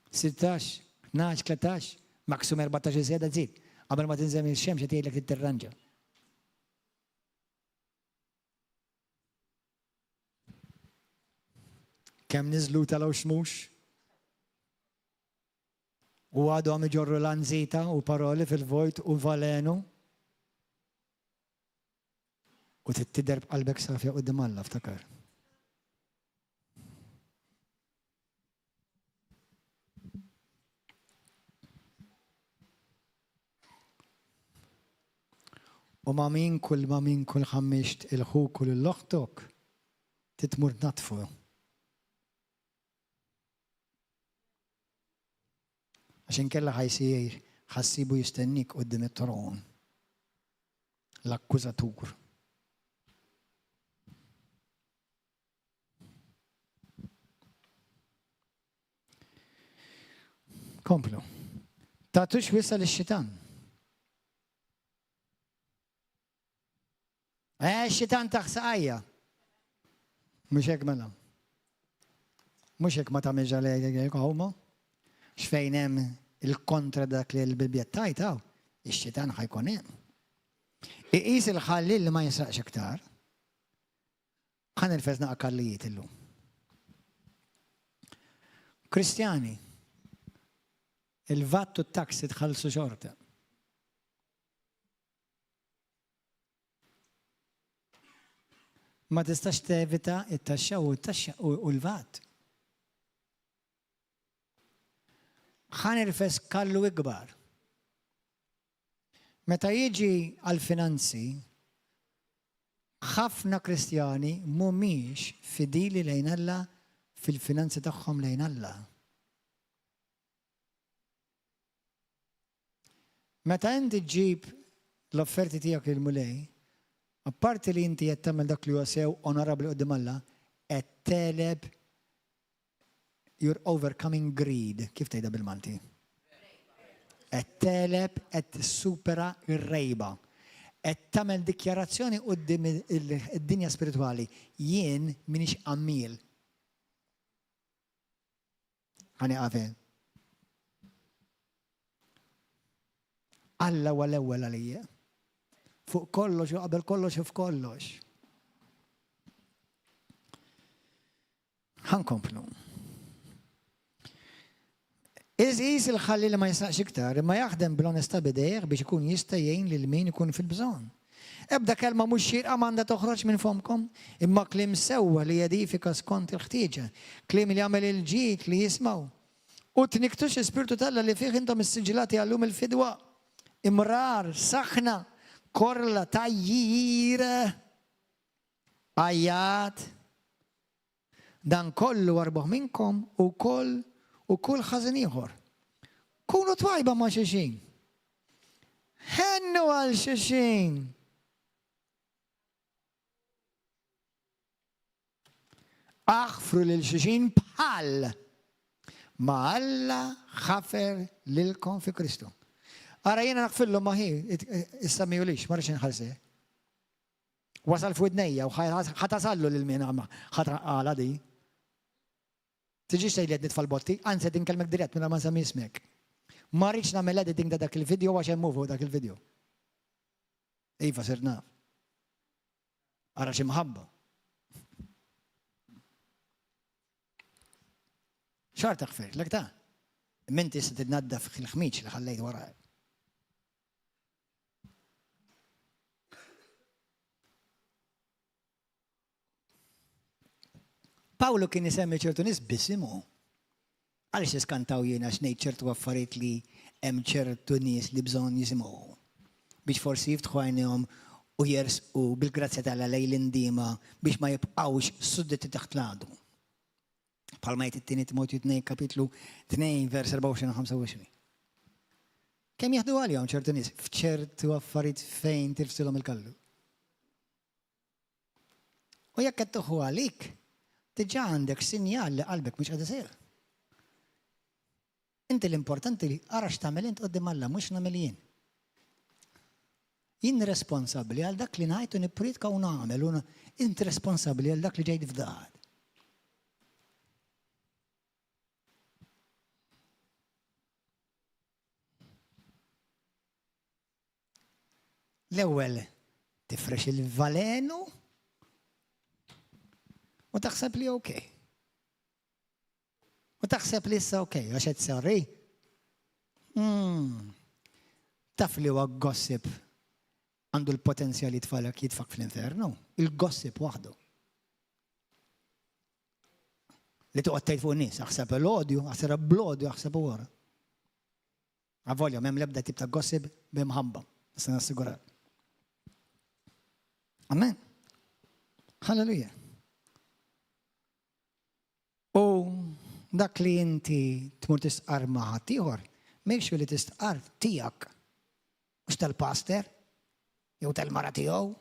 A: 16, 12, 13, maksum 14 sija da żied. Qabel ma tinżem il-xemx qed jgħidlek titterranġa. Kemm niżlu talgħu xmux? U għadhom iġorru l-anżita u paroli fil-vojt u valenu. U tittider b'qalbek safja quddiem Alla ftakar. U ma min kull ħammixt il-ħu kull l-loħtok titmur natfu. Għaxin kella ħajsir ħassibu jistennik qudiem it-tron. L-akkużatur. Komplu. Tatux wisa l-xitan. Xitan taħsaqajja. Mux hekk mela. Mux hekk ma tagħmilx għalejk huma. X'fejn hemm il-kontra dak li l-Bibja tajtaw, ix-xitan ħajkun hemm. Iqis il-ħallil li ma jinsraqx iktar. Ħan il-fezna aqallijiet illum. Kristjani, il-vattu t-taksi tħallsu xorta. Ma tistax tevita it-taxxa u l-vat. Ħan irfes kallu ikbar. Meta jiġi għal-finanzi, ħafna Kristjani mhumiex fidili lejn Alla fil-finanzi tagħhom lejn Alla. Meta inti ġġib l-offerti tiegħek lil mulej, apparti li inti qed tagħmel dak li huwa sew onorabbli qudiem Alla, qed teleb you're overcoming greed. Kif tgħidha bil-Malti? Qed teleb qed tissupera r-rejba. Qed tagħmel dikjarazzjoni quddiem id-dinja spiritwali. Jien m'iniex qammil. Ħani qafel. Alla huwa l-ewwel għalija. Fuq kollox u qabel kollox u f'kollox. Ħankomplu. Iż il-ħalli li ma jisnaqx iktar, imma jaħdem bil-onesta bidejh biex ikun jista' jgħin lil min ikun fil-bżonn. Ebda kelma mhux xierqa m'għandha toħroġ minn fomkom, imma kliem sewwa li jedifika skont il-ħtieġa, kliem li jagħmel il-ġid li jismaw. U tniktux l-Ispirtu Talla li fih intom is-siġilati għallum il-fidwa, imrar, saħna, korla, tajjir, ajjat, dan kollu warbuħ minnkom u kull ħażin ieħor. Kunu twajba ma' xulxin. Ħennu għal xulxin. Aħfru lil xulxin bħal ma' Alla ħafer lilkom fi Kristu. Ara jiena naqfillu ma' hi, issa miwlix, ma rridx inħallsih. Wasal f'widnejja u ħatasallu lil min ħatraqala di. Tiġix tgħidli qed nitfal botti, anzi qed inkellmek dirett minn ma nsemmi ismek. Ma rridx nagħmel editing ta' dak il-video għax hemm fuq dak il-video. Iva sir naf. Ara xi mħabba. X'art taħfir, lek ta'. Minti se tidnaddaf il-ħmiġ li ħallejt waraj. Pawlu kien isemmi ċertu nies bisimgħu. Għaliex iskantaw jiena x'ngħid ċertu affarijiet li hemm ċertu nies li bżonn jisimgħu. Biex forsi jiftħu għajnihom u jersqu bil-grazzja Talla lejn l-indiema biex ma jibqgħux suddetti taħt l-għadu. Bħalma jgħid it-tieni Timotju 2 kapitlu 2 vers 24-25. Kemm jaħdu għalihom ċertu nies f'ċertu affarijiet fejn tirfsilhom il-kallu. U jekk qed toħu għalik, diġà għandek sinjal li qalbek mhux qed isir. Inti l-importanti li ara x'tagħmel int qudiem Alla mhux nagħmel jien. Jien responsabbli għal dak li ngħid u nippritka u nagħmel u inti responsabbli għal dak li ġejt f'daħad. L-ewwel tifrex il-valenu u taħseb li okej. U taħseb li issa okej, għax qed sarri. Taf li huwa gossip għandu l-potenzjal jitfak fl-infernu. Il-gossip waħdu. Li tuqgħod tgħid fuq nies, aħseb l-odju, aħseb bl-odju, aħseb wara. Avolja m'hemm l-ebda tip ta' gossip b'imħabba, se nassigurak. Amen. Halleluja. U dak li inti tmur tistqar ma' ħadd ieħor, make sure li tistqar tiegħek mhux tal-pastor, jew tal-mara tiegħu,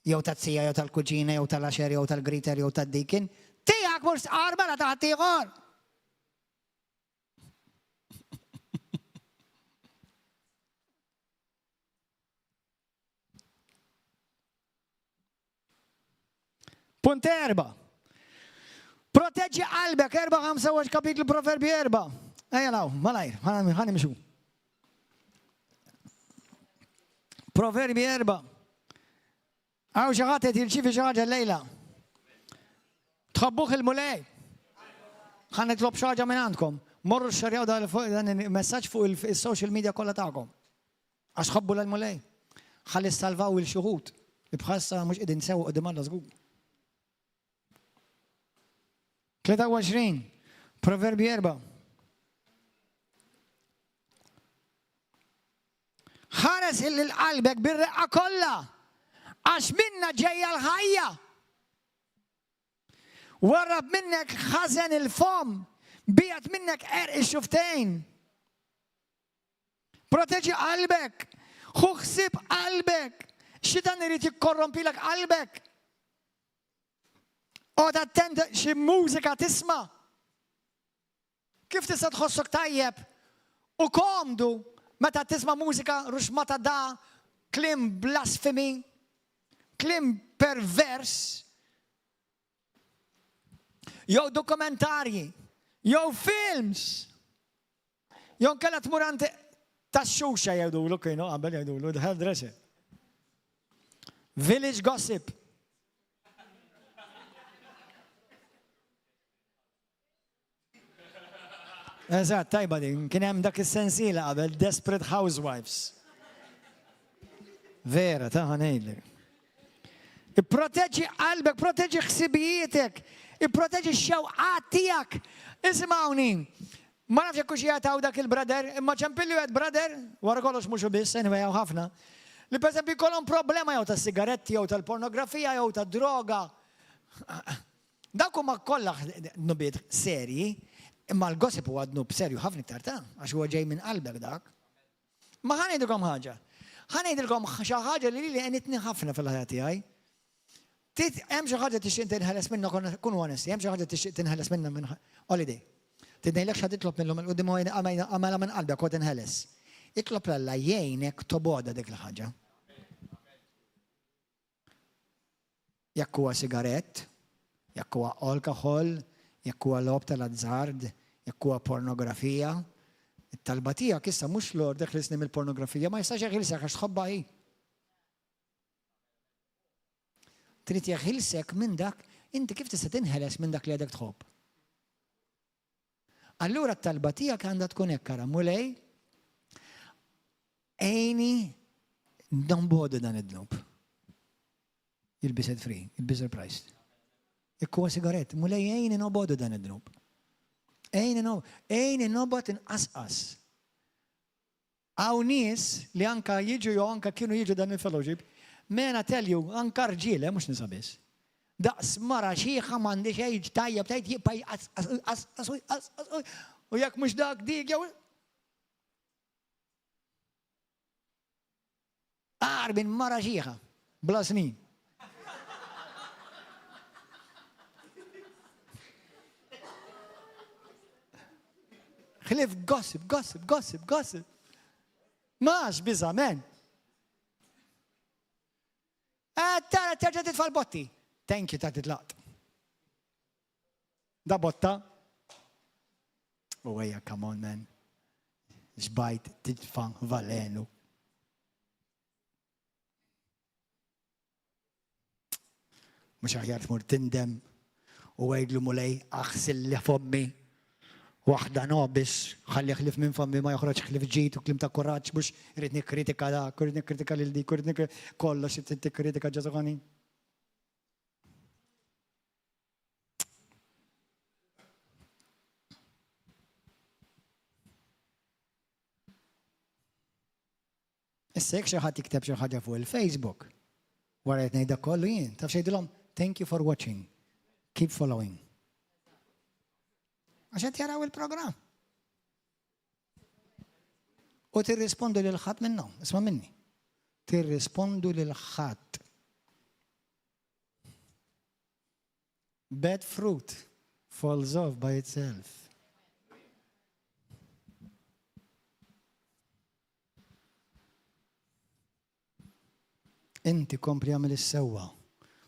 A: jew tat-tija, jew tal-kuġina, jew tal-għaxer, jew tal-griter, jew tad-dikin, tiegħek mhux tistqar mela ta' ħadd ieħor. Punt 4. Proteġġi qalbek, 4-5 kapitlu Proverbi 4. Ejja law, malajr, ħanimxu. Proverbi 4. Għaw xaħat qed jirċievi xi ħaġa llejla. Tħabbuh il-mulej. Ħan nitlob xi ħaġa minn għandkom. Morru xxarjaw dan il-messaġġ fuq il-social media kollha tagħkom. Għax ħabbu l-mulej. Ħalli salvaw il-xuħud. Ibħassa mhux qegħdin sewwa qudiem Alla żgur. 23, Proverbi 4. ħares il-qalbek bir-reqqa kollha għax minna ġejja l-ħajja. Warrab minnek ħażen il-fom, bijat minnek ix-xuftejn. Proteġi qalbek, ħuħsib qalbek, xitan irid jikkorrompilek qalbek. Għod attent xi mużika tisma'. Kif tista' tħossok tajjeb u komdu meta tisma' mużika ruxmata da, klim blasfemi, klim pervers, jew dokumentarji, jew films, jew kellha tmurante tax-xuxa jgħidulu kienu qabel jgħidulu the hairdresser. Village gossip. Eżatt, tajba din, kien hemm dak is-sensiela qabel Desperate Housewives. Vera, ta' ngħidlek. Ipproteġġi qalbek, proteġġi ħsibijietek, ipproteġġi x-xewqat tiegħek. Ismawni, ma nafx jekk hux jagħtaw dak il-brother, imma ċempilli wieħed brother, wara kollox mhux biss, anyway hawn ħafna, li pereżempju jkollhom problema jew tas-sigaretti jew tal-pornografija jew tad-droga. Dawk huma kollha nubiet serji. Imma l-gossip huwa dnub serju ħafna iktar ta' għax huwa ġej minn qalbek dak. Ma ħanejdilkom ħaġa. Ħanejdilkom xi ħaġa li għenitni ħafna fil-ħajja tiegħi. Hemm xi ħaġa tixtieq tinħeles minnha kun onesti, hemm xi ħaġa tixtieq tinħeles minnha minn holiday. Tidnejlek x'ħad titlob minnhom il-qudiem għamela minn qalbek u tinħeles. Itlob l-Alla jgħinek toboda dik il-ħaġa. Jekk huwa sigarett, jekk huwa alkohol, jekk huwa lob tal-azzard, jekk huwa pornografija, it-talba tiegħek issa mhux lord ħlisni mill-pornografija ma jistax jeħilsek għax tħobba hi. Trid jeħilsek minn dak, inti kif tista' tinħeles minn dak li għadek tħobb. Allura t-talba tiegħek għandha tkun hekk kara mulej għejni ndombodu dan id-dnub. Il-biset free, il-biset priced. Ikkuwa sigaret, mulej għejni nobodu dan id-dnub. Għejni nobot inqasqas. Għaw nies li anka jiġu jew anka kienu jiġu dan il-fellowship, mena telju anka rġile, mux nisabis. Daqs mara xieħa mandi xejġ tajjeb, tajt jibaj u jek mux dak dik jew. Arbin mara xieħa, bla snin. Xlif gossip. Maħx biza, men. Tara, terġa titfall botti. Thank you, ta' titlaqt. Da botta. U għajja, come on, man. Xbajt, titfa valenu. Mux aħjar tmur tindem. U għajdlu mulej, aħsil li fommi. Waħda no biex ħalli xlif minn fammi ma joħroġ xlif ġit u klim ta' korraċ biex rrit nikkritika da, rrit nikkritika lil dik, rrit kollox tikkritika ġażogħani. Issa jekk xi ħadd jikteb xi ħaġa fuq il-Facebook, wara qed ngħidha kollu jien, taf xejdilhom, thank you for watching, keep following. Għaxet jaraw il-program. U tirrispondu lil-ħadd minnhom, isma' minni. Tirrispondu lil-ħadd. Bad fruit falls off by itself. Inti kompli għamil is-sewwa,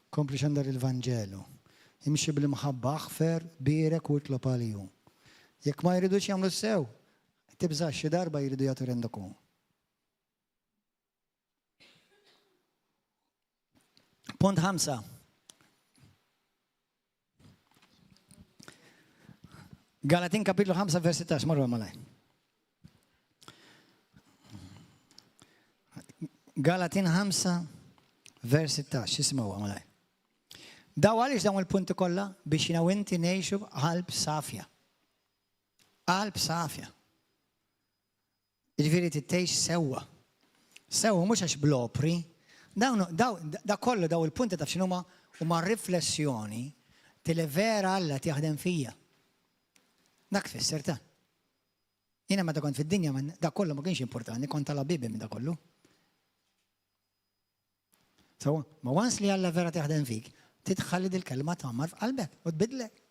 A: kompli xandar il-Vanġelu. Imxi bil-mħabba aħfer, birek u tlob għaliju. Jekk ma jridux jagħmlu sew, tibża xi darba jridu jagħtu rendoku. Punt 5. Galatin kapitlu 5 vers 16, marru malaj. Galatin 5 vers 16, jismaw malaj. Daw għalix dawn il-punti kollha biex jina inti ngħixu qalb safja. Qalb safja. Jiġifieri titgħix sewwa. Sew mhux għax blopri, da kollu daw il-punti taf x'inhuma huma riflessjoni vera Alla jaħdem fija. Dak tfisser ta'. Jiena meta kont fid-dinja da kollu ma kienx importanti, kont tal-bibi minn da kollu. So, ma once li Alla vera jaħdem fik, titħalli dil-kelma tagħmar f'qalbek u tbidlek.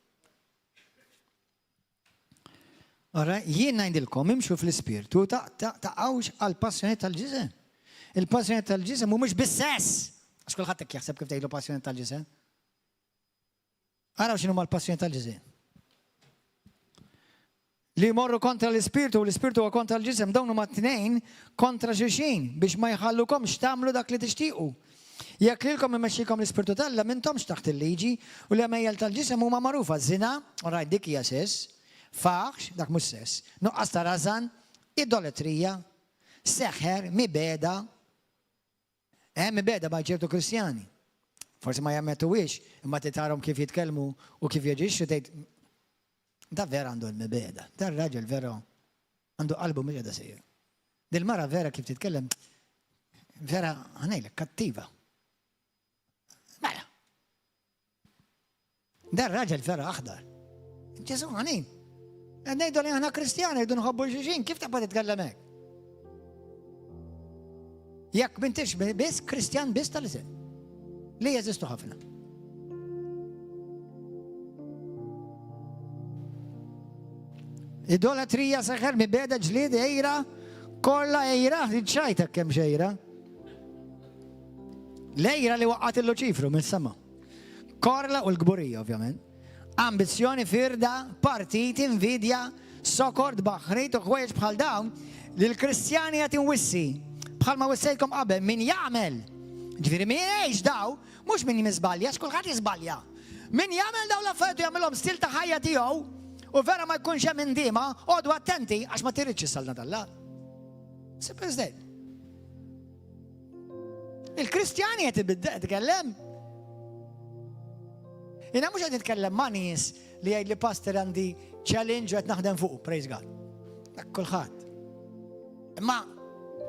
A: Jien ngħidilkom imxu fl-ispirtu taqgħux għall-passjoniet tal-ġisem. Il-passjoniet tal-ġisem mhumiex bis-sess. Għax kulħadd hekk jaħseb kif tgħidlu passjoniet tal-ġisem. Araw x'inhuma l-passjoniet tal-ġisem. Li jmorru kontra l-ispirtu u l-ispirtu huwa kontra l-ġisem dawn huma tnejn kontra xulxin biex ma jħallukomx tagħmlu dak li tixtiequ. Jekk lilkom imexxikom l-ispirtu tal-Alla m'intomx taħt il-liġi u l-emejjel tal-ġisem huma magħrufa żina, orajt dik hija sess, faħx, dak mhux sess, nuqqas ta' rażan, idolatrija, seħħer, mibeda. Mibeda ma' ċertu Kristjani. Forsi ma jammettuwiex, imma titarom kif jitkellmu u kif jaġixxu tgħid da vera għandu l-mibeda. Da r-raġel vera għandu qalbu mhux qiegħda sejjer. Dil-mara vera kif titkellem vera ħanejlek kattiva. Mela. Da r-raġel vera aħdar. Ġesu ħanin. Ngħidu li aħna Kristjani jridu nħobbu xulxin, kif taqbad titkellem hekk? Jekk m'intix biss Kristjan biss tal-isem. Li jeżistu ħafna. Idolatrija seħħer mibeda ġlied ejra, kollha ejra, ċajtek kemm xejra. L-ejra li waqqat il-Luċifru mill-sema. Korla u l-gburija, ovvjament. Ambizzjoni firda, partit, invidja, sokord baħrit u ħwejġ bħal dawn li l-Kristjani għat inwissi. Bħal ma wissejkom qabel, min jagħmel. Ġifieri min jgħix daw, mhux min jizbalja, x'kulħadd jiżbalja. Min jagħmel daw l-affarijiet jagħmelhom stil ta' ħajja tiegħu u vera ma jkunx hemm indiema, għodu attenti għax ma tiridx issalna tal-lar. Simple as that. Il-Kristjani qed titkellem. Jiena mhux qed nitkellem ma' nies li jgħid li pastor għandi challenge u qed naħdem fuq, praise God. Dak kulħadd. Imma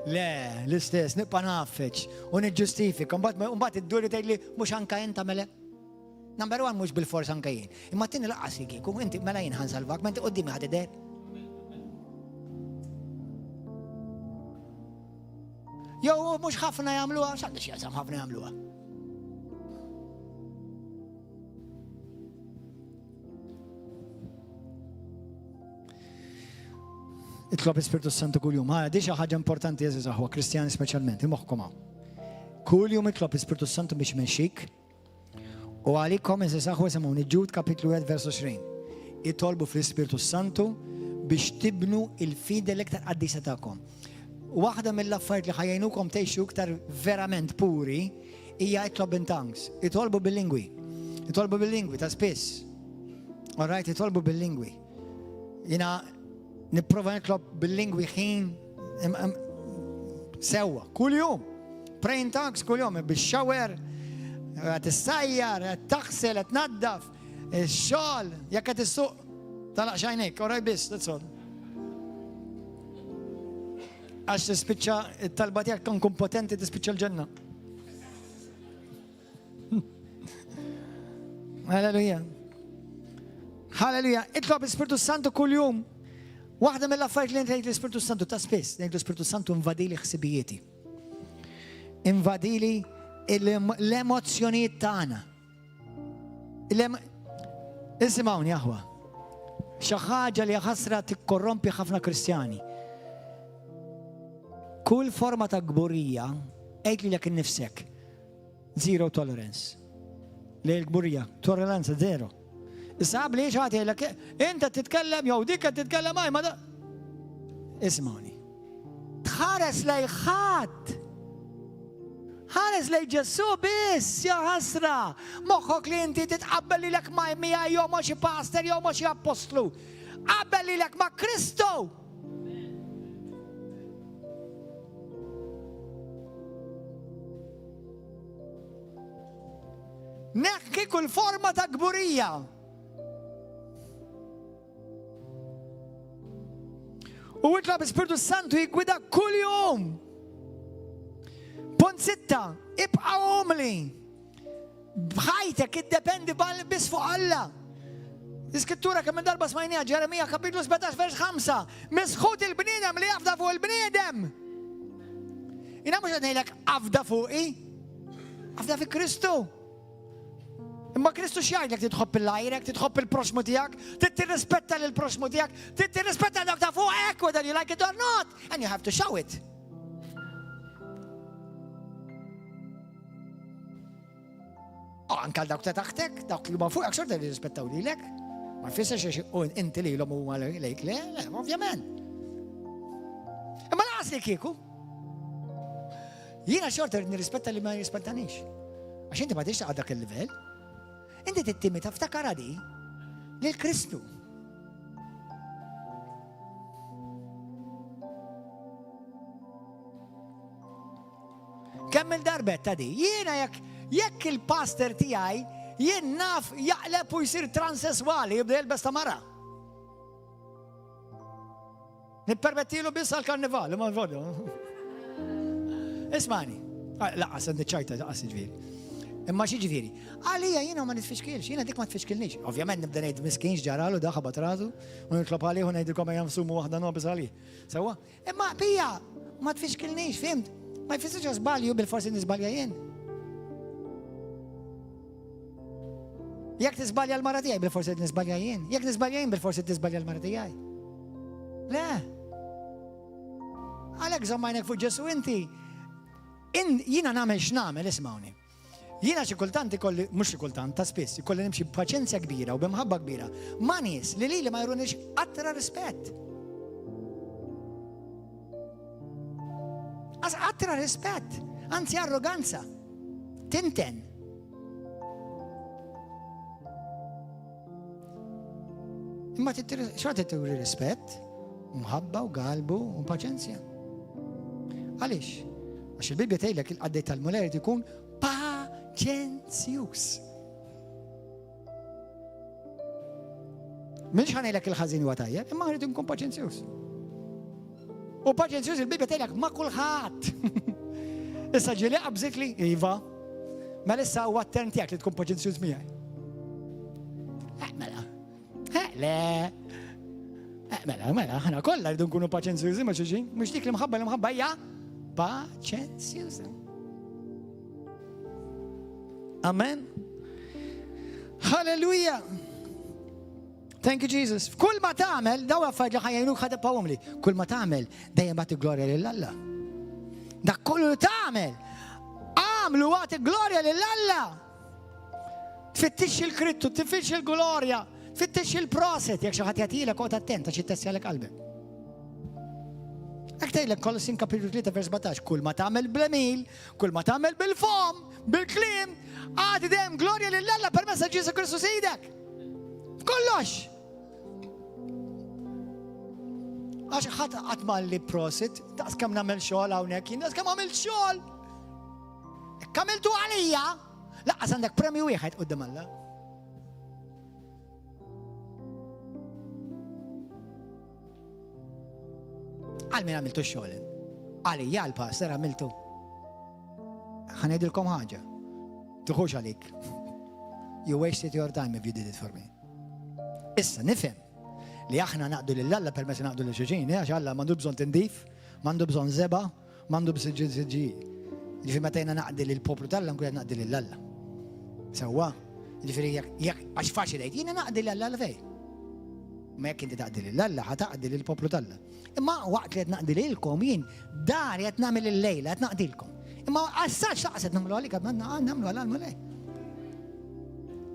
A: le, l-istess, nibqa' naffeċ u niġġustifika, mbagħad iddur tgħidli mhux anke jien tagħmel hekk. Number one mhux bil-fors anke jien. Imma tieni laqqas kieku inti mela jien ħansalvak, ma inti qudiemi ħadd idher. Jew mhux ħafna jagħmluha, x'għandix jaqsam ħafna jagħmluha. Itlob Ispirtu Santu kuljum. Di xi ħaġa importanti jeżiż aħwa Kristjani speċjalment, imoħħkom hawn. Kuljum itlob Ispirtu Santu biex mexxik. U għalikom jeżiż aħwa semgħu Ġud kapitlu 1 versu 20. Itolbu fl-Ispirtu Santu biex tibnu il-fide l-iktar qaddisa tagħkom. Waħda mill-affarijiet li ħajjejnukom tgħixu iktar verament puri hija itlob in tongues. Itolbu bil-lingwi. Itolbu bil-lingwi ta' spiss. All right, itolbu bil-lingwi. Jiena nipprova nitlob bil-lingwi ħin sewwa, kull jum. Pray in tongues kull jum, bix-shower, għat issajjar, għat taħsel, għat naddaf, ix-xogħol, jekk qed issuq, talaq xajnejk, oraj biss, that's all. Għax tispiċċa it-talba tiegħek tkun potenti tispiċċa l-ġenna. Halleluja. Halleluja. Itlob Ispirtu Santu kull jum. Waħda mill-affarijiet li ngħid l-Ispirtu Santu ta' spiss, ngħid l-Ispirtu Santu invadili ħsibijieti. Invadili l-emozzjonijiet tagħna. Isimgħuni aħwa. Xi ħaġa li ħasra tikkorrompi ħafna Kristjani. Kull forma ta' gburija qed lilek innifsek. Zero tolerance. Lejn il-gburija, tolleranza zero. Issa qabli xaħat jgħidlek, inta titkellem jew dik qed titkellem ma da. Ismawni. Tħares lej ħadd. Ħares lej Ġesu biss, ja ħasra. Moħħok li inti titqabbel lilek ma' mija jew ma' xi pastor jew ma' xi apostlu. Qabbel lilek ma' Kristu. Neħki kull forma ta' gburija. U itlob Ispirtu Santu jigwida kull jum. Punt 6, ibqa' umli. Bħajtek iddependi biss fuq Alla. Iskrittura kemm darba smajnija Ġeremija kapitlu 17 vers 5. Misħut il-bniedem li jafda fuq il-bniedem. Jina mhux qed ngħidlek afda fuqi. Afda fi Kristu. Imma Kristu x'jgħidlek titħobb il-lajrek, titħobb il-proxmu tiegħek, tirrispetta lill-proxmu tiegħek, tirrispetta dak ta' fuqek whether you like it or not, and you have to show it. Anke dawk ta' taħtek, dawk li huma fuqek xorta li jirrispettaw lilek. Ma jfissirx inti lilhom huma lejk le, ovvjament. Imma laqas li kieku. Jiena xorta nirrispetta li ma jirrispettanix. Għax inti ma tix taqgħod dak il-livell. Inti tittimita ftakar di lil Kristu. Kemm il-darbet ta' di, jiena jekk il-pastor tiegħi jien naf jaqleb u jsir transessuali jibda jelbes ta' mara. Nippermettilu biss għal-karnival, ma nvodu. Ismani, laqas għandi ċajta, laqas ġviri. Imma xi ġifieri. Għalija jiena ma nitfixkilx, jiena dik ma tfixkilniex. Ovvjament nibda ngħid miskinx ġaralu daħħa batrazu u nitlob għalih u ngħidilkom ejja nsumu waħda nobis għalih. Sewwa? Imma bija ma tfixkilniex, fimt? Ma jfissirx żbalju bil-forsi nisbalja jien. Jekk tisbalja l-mara tiegħi bil-forsi nisbalja jien. Jekk nisbalja jien bil-forsi tisbalja l-mara tiegħi. Le. Għalhekk żommajnek fuq Ġesu inti. Jiena nagħmel x'nagħmel, ismawni. Jiena xi kultant ikolli, mhux xi kultant, ta' spiss, ikolli nimxi b'paċenzja kbira u b'imħabba kbira ma' nies li ma jrunix qattra rispett. Qattra rispett, anzi arroganza. Tinten. Imma xorta turi rispett, mħabba u galbu u paċenzja. Għaliex? Għax il-Bibja tgħidlek il-qaddej tal-muler ikun paċenzjus. Minx ħanejlek il-ħażin huwa tajjeb, imma ħarid inkun paċenzjus. U paċenzjus il-Bibja tgħidlek ma' kulħadd. Issa ġieli qabżit li iva, mela issa huwa t-tern tiegħek li tkun paċenzjus miegħi. Mela. Mela, ħana kollha rridu nkunu paċenzjużi ma' xulxin, mhux dik li mħabba hija paċenzjuża. Amen. Halleluja. Thank you, Jesus. Kull ma tagħmel, daw affarijiet li ħajjinuk ħadibhom li. Kull ma tagħmel dejjem bagħti glorja lil Alla. Dak kollu li tagħmel, għamlu għati glorja lil Alla. Tfittix il-krittu, tfittix il-glorja, tfittix il-proset, jekk xi ħadd jagħtilek qgħod attent għax ittessjalek qalbek. Hekk tgħidlek Kolossin kapitlu 3 vers 17, kull ma tagħmel bl-emil, kull ma tagħmel bil-fom, bil-kliem, għadi dejjem glorja lil Alla permezz ta' Ġesu Kristu Sejidek. Kollox. Għax ħadd qatt malli prosit, daqs kemm nagħmel xogħol hawnhekk, jien daqs kemm għamilt xogħol. Hekk għamiltu għalija, laqqas għandek premju wieħed quddiem Alla. Għal min għamiltu x-xogħol. Għalija l-pastor għamiltu. Ħanejdilkom ħaġa. Tuħux għalik. You wasted your time if you did it for me. Issa nifhem li aħna naqdu lil Alla permezz naqdu lil xulxin, għax Alla m'għandu bżonn tindif, m'għandu bżonn zeba, m'għandu bżonn siġġi. Ġifieri meta jiena naqdi lil poplu tal-Alla nkun qed naqdi lil Alla. Sewwa, ġifieri jekk għax faċli ngħid jiena naqdi lil Alla fejn. Ma jekk inti taqdi lil Alla ħataqdi lil poplu tal-Alla. Imma waqt li qed naqdi lilkom jien dar qed nagħmel il-lejla qed naqdilkom. Imma għassax laqset nagħmlu għalik qed nagħmlu għal-mulej.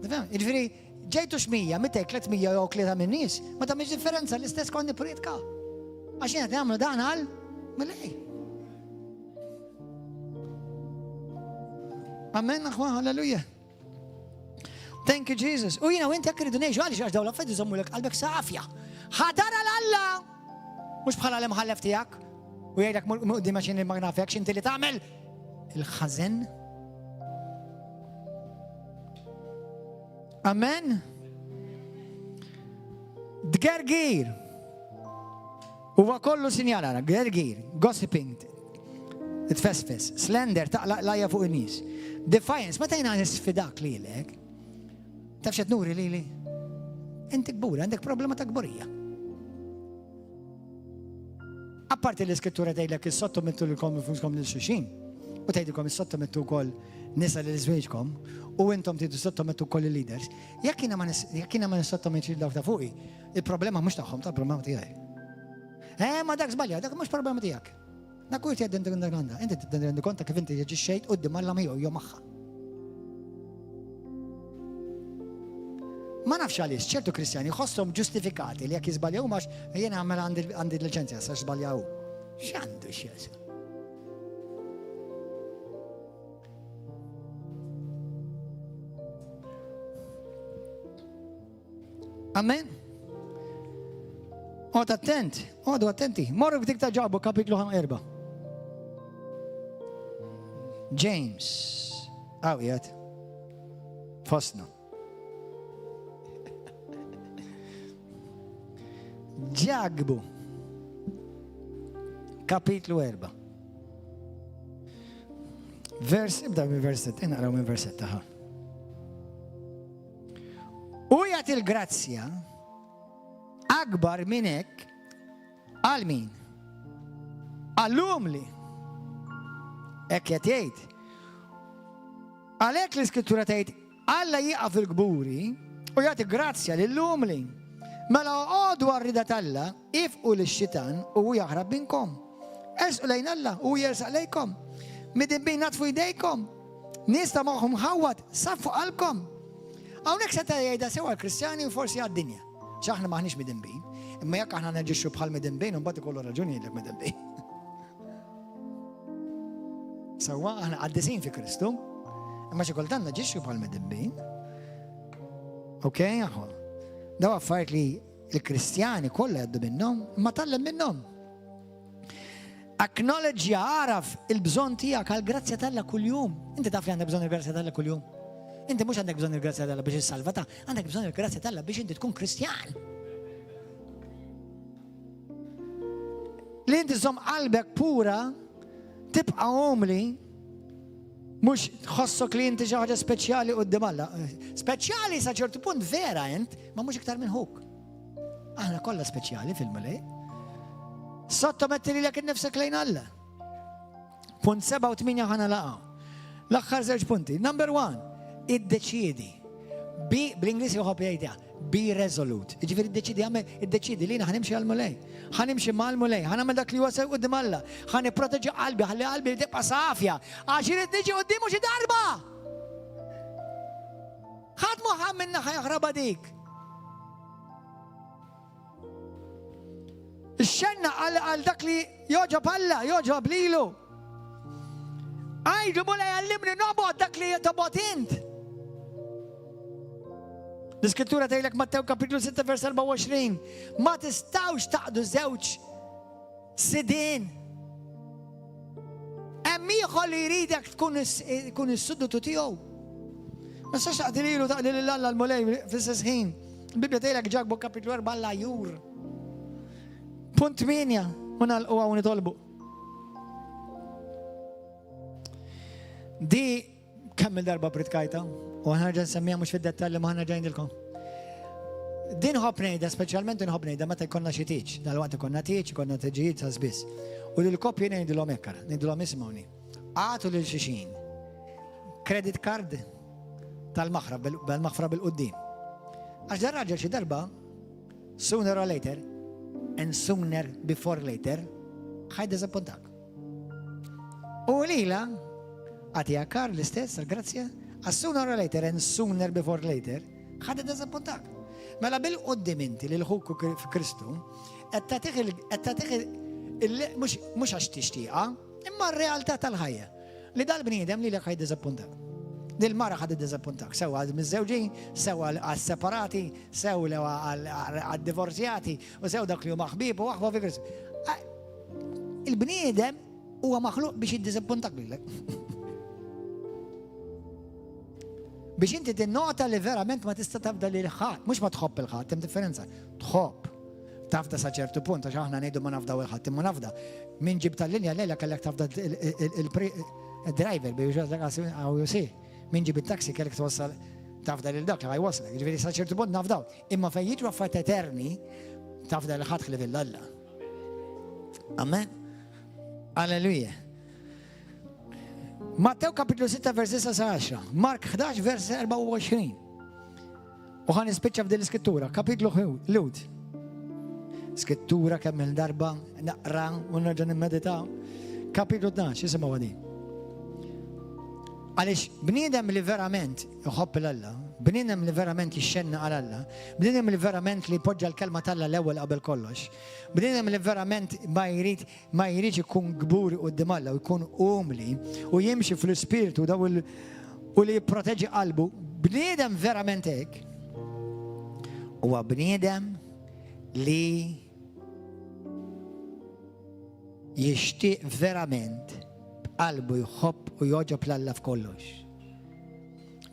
A: Tifhem? Ġifieri ġejtu x-100, 200, 300 jew 3 minn nies, ma tagħmilx differenza l-istess konni prietka. Għax jien qed nagħmlu dan għal mulej. Amen, aħwa, halleluja. Thank you, Jesus. U jiena u inti jekk irridu ngħixu għaliex għax dawn l-affarijiet iżommulek qalbek safja. Ħadara l-Alla! Mhux bħala l-imħallef tiegħek u jgħidlek quddiem għax jien ma nafekx inti li tagħmel il-ħażen. Amen. Dgergir. Huwa kollu sinjal ara, gergir, gossiping. tfesfes. Slender, taqlaq lajja fuq in-nies. Defiance, meta jina nisfidak lilek, taf xed nuri lili? Inti kbura, għandek problema ta' kburija. Apparti l-iskrittura tgħidlek is-sottomettu lilkom infuskom lil xulxin, u tgħidilkom is-sottomettu wkoll nisa lil żwieġkom, u intom tidu sottomettu wkoll il-leaders. Jekk jiena ma nissottometx il-dawk ta' fuqi, il-problema mhux tagħhom, tal-problema tiegħi. Ma dak żbalja, dak mhux problema tiegħek. Dak kull tiegħek għandha. Inti tiddendi konta kif inti ġixxejt quddiem Alla miegħu jew magħha. Ma nafx għaliex, ċertu Kristjani ħossom ġustifikati li jekk jiżbaljaw max jiena għamel għandi l-liċenzja sa żbaljaw. X'għandu x'jesu. Amen. Għodu attenti. Morru b'dik ta' ġabu kapitlu 4. James. Għawjat. Fosna. Ġagbu. Kapitlu 4. Ibda minn verset, naqraw minn verset taħħa. U jagħti il-grazzja akbar minn hekk għal min? Għall-umli. Hekk qed jgħid. Għalhekk l-Iskrittura tgħid Alla jieqa' fil-gburi u jagħti grazzja lill-umli. Mela għodu għarrida talla, ifqu l-xitan u jaħrab minkom. Esqu lejn Alla u jersaq lejkom. Midibbin natfu idejkom. Nista maħum ħawat, saffu qalbkom. Għawnek seta jgħida sewa l-Kristjani u forsi għad-dinja. ċaħna maħnix midimbin. Imma jekk aħna naġixxu bħal midimbin, un bat ikollu raġuni jgħidlek midimbin. Sawa, aħna għaddisin fi Kristu, imma xi kultant naġixxu bħal midimbin. Ok, aħwa. Daw affarijiet li l-Kristjani kollha jgħaddu minnhom, imma tallem minnhom. Acknowledge jaraf il-bżonn tiegħek għall-grazzja tagħha kuljum. Inti taf li għandek bżonn il-grazzja tagħha kuljum. Inti mhux għandek bżonn il-grazzja tagħha biex issalvata, għandek bżonn il-grazzja tagħha biex inti tkun Kristjan. Li inti żomm qalbek pura, tibqa' umli, mhux tħossok li inti xi ħaġa speċjali quddiem Alla. Speċjali sa ċertu punt vera int, ma mhux iktar minn huk. Aħna kollha speċjali fil-mulej. Sottometti li l-ek nifsek lejn Alla. Punt 7 u 8 ħana laqaw. L-axħar żewġ punti. Number 1, iddeċidi. Bl-Inglisi uħob jgħidha, be resolute. Ġifieri iddeċidi li ħanimxi għal-mulej. Ħanimxi mal-mulej. Ħanamel dak li wasal qudiem Alla. Ħaniproteġi qalbi, ħalli qalbi tibqa' safja. Għax irid niġi quddiemu xi darba. Ħadd ma ħamminna ħajaħraba dik. Xenna għal dak li joġob Alla, joġob lilu. Għajdu mulla jgħallimni nobot dak li jtobot int. L-Iskrittura tgħidlek Mattew kapitlu 6 vers 24. Ma tistawx taqdu żewġ sidin. Hemm ieħor li jridek tkun is-suddutu tiegħu. Ma sax taqdi lilu taqdi lil Alla l-mulej fl-istess ħin. Il-Bibja tgħidlek ġagbu kapitlu 4 Alla jur. Punt 8, unalqu għaw nitolbu. Di kemm il-darba pritkajta, u ħanarġa nsemmija mux fid-dettalji ma ħanarġa jindilkom. Din ħobb nejda, specialment nħobb nejda meta jkollna xi tiġ. Dal-waqt ikonna tiġ, ikonna tiġijiet ta' zbiss. U l-koppji ngħidilhom ekkar, ngħidilhom ismawni. Għatu lil xixin credit card tal-maħfra bil-qudiem. Għax dar raġel xi darba, sooner or later, and sooner before later, ħaj dizappuntak. U lila, għatija kar l-istess, grazzja, sooner or later and sooner before later, ħaj dizappuntak. Mela bil-qoddim inti li l-ħukku f-Kristu, għattatiħ mux għax tixtiqa, imma r-realtà tal-ħajja. Li dal-bnidem li l-ħaj dizappuntak. Dil-mara ħad id-dizappuntak, sewa għal-mizzewġin, sewa għal-separati, sewa għal-divorzjati, u sewa dak li hu maħbib u għahwa fikris. Il-bniedem huwa maħluq biex id-dizappuntak lilek. Biex inti tinnota li verament ma tista' tafda li l-ħadd, mhux ma tħobb il-ħadd, hemm differenza. Tħobb. Tafda sa ċertu punt, għax aħna ngħidu ma nafdaw il-ħadd, imma nafda. Min ġib tal-linja lejla kellek tafda il-driver biex għaw jusih. Min ġib il-taxi kellek twassal tafda l-dak li għajwaslek. Ġifiri sa ċertu punt nafdaw. Imma fej jiġu affarijiet eterni tafda l-ħadħ li fil-Alla. Amen. Alleluja. Mattew kapitlu 6 versi 10. Mark 11 versi 24. U ħan nispiċċa f'din l-iskrittura. Kapitlu Lud. Skrittura kemm il-darba naqra u nerġa' nimmeditaw. Kapitlu 12 isimgħu għadi. Għaliex bniedem li verament iħobb l-Alla, bniedem li verament jixxenna għal Alla, bniedem li verament li poġġa l-kelma tal-Alla l-ewwel qabel kollox, bniedem li verament ma jrid ikun gburi quddiem Alla u jkun umli u jimxi fl-ispirtu u li jipproteġi qalbu, bniedem verament hekk huwa bniedem li jixtieq verament b'qalbu jħobb u joġob l-Alla f'kollox.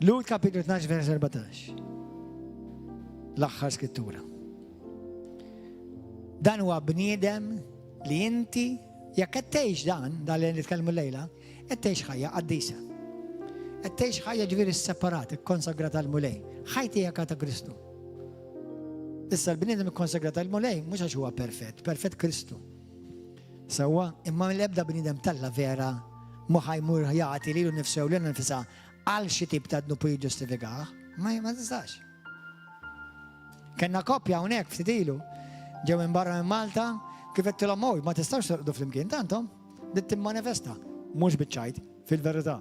A: Lud kapitlu 12 vers 14. L-aħħar skrittura. Dan huwa bniedem li inti jekk qed tgħix dan li nitkellmu lejla, qed tgħix ħajja qaddisa. Qed tgħix ħajja ġifieri separat, ikkonsagrata l-mulej. Ħajti hija ta' Kristu. Issa l-bniedem ikkonsegrat għal-mulej, mhux għax huwa perfett Kristu. Sewwa, imma l-ebda bniedem talla vera mu ħajmur jagħti lilu nnifsu lil nfisha għal xi tip ta' dnupu jiġġustifikah, ma tistax. Kenna koppja hawnhekk ftit ilu, ġew minn barra minn Malta, kif qedtilhom ma tistax torqdu flimkien tantom, dit timmanifesta, mhux biċċajt fil-verità.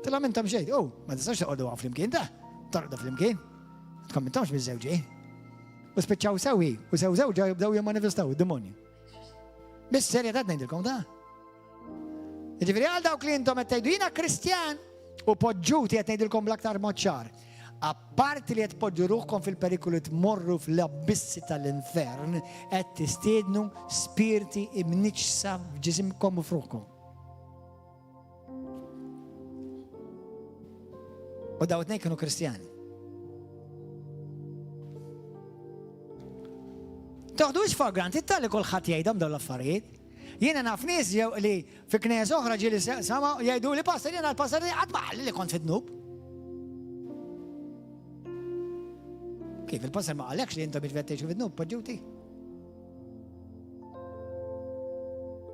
A: Tilhom intom xejn, ma tistax torqdu flimkien torqdu flimkien. Tkommentomx bil-żewġi. U spiċċaw sewi, u żewġa jibdew jimmanifestaw id-demonju. Bis-serjetà ngħidilkom da. Jiġifieri għal dawk li intom qed tgħidu jiena Kristjan u poġġuti qed ngħidilkom bl-aktar mod ċar. Apparti li qed tpoġġu ruħkom fil-perikolu tmorru fl-abissi tal-infern qed tistiednu spirti imniġsa f'ġisimkom u f'ruħkom. U daw it-tnejn kienu Kristjani. Toħdux for granted tal-li kulħadd jgħidhom dawn l-affarijiet. Jiena naf nies li fi knies oħra ġieli sama jgħidu li pastor jiena l-pastor qatt ma qalli li kont fid-dnub. Kif il-pastor ma qallekx li intom tgħixu fid-dnub poġġuti?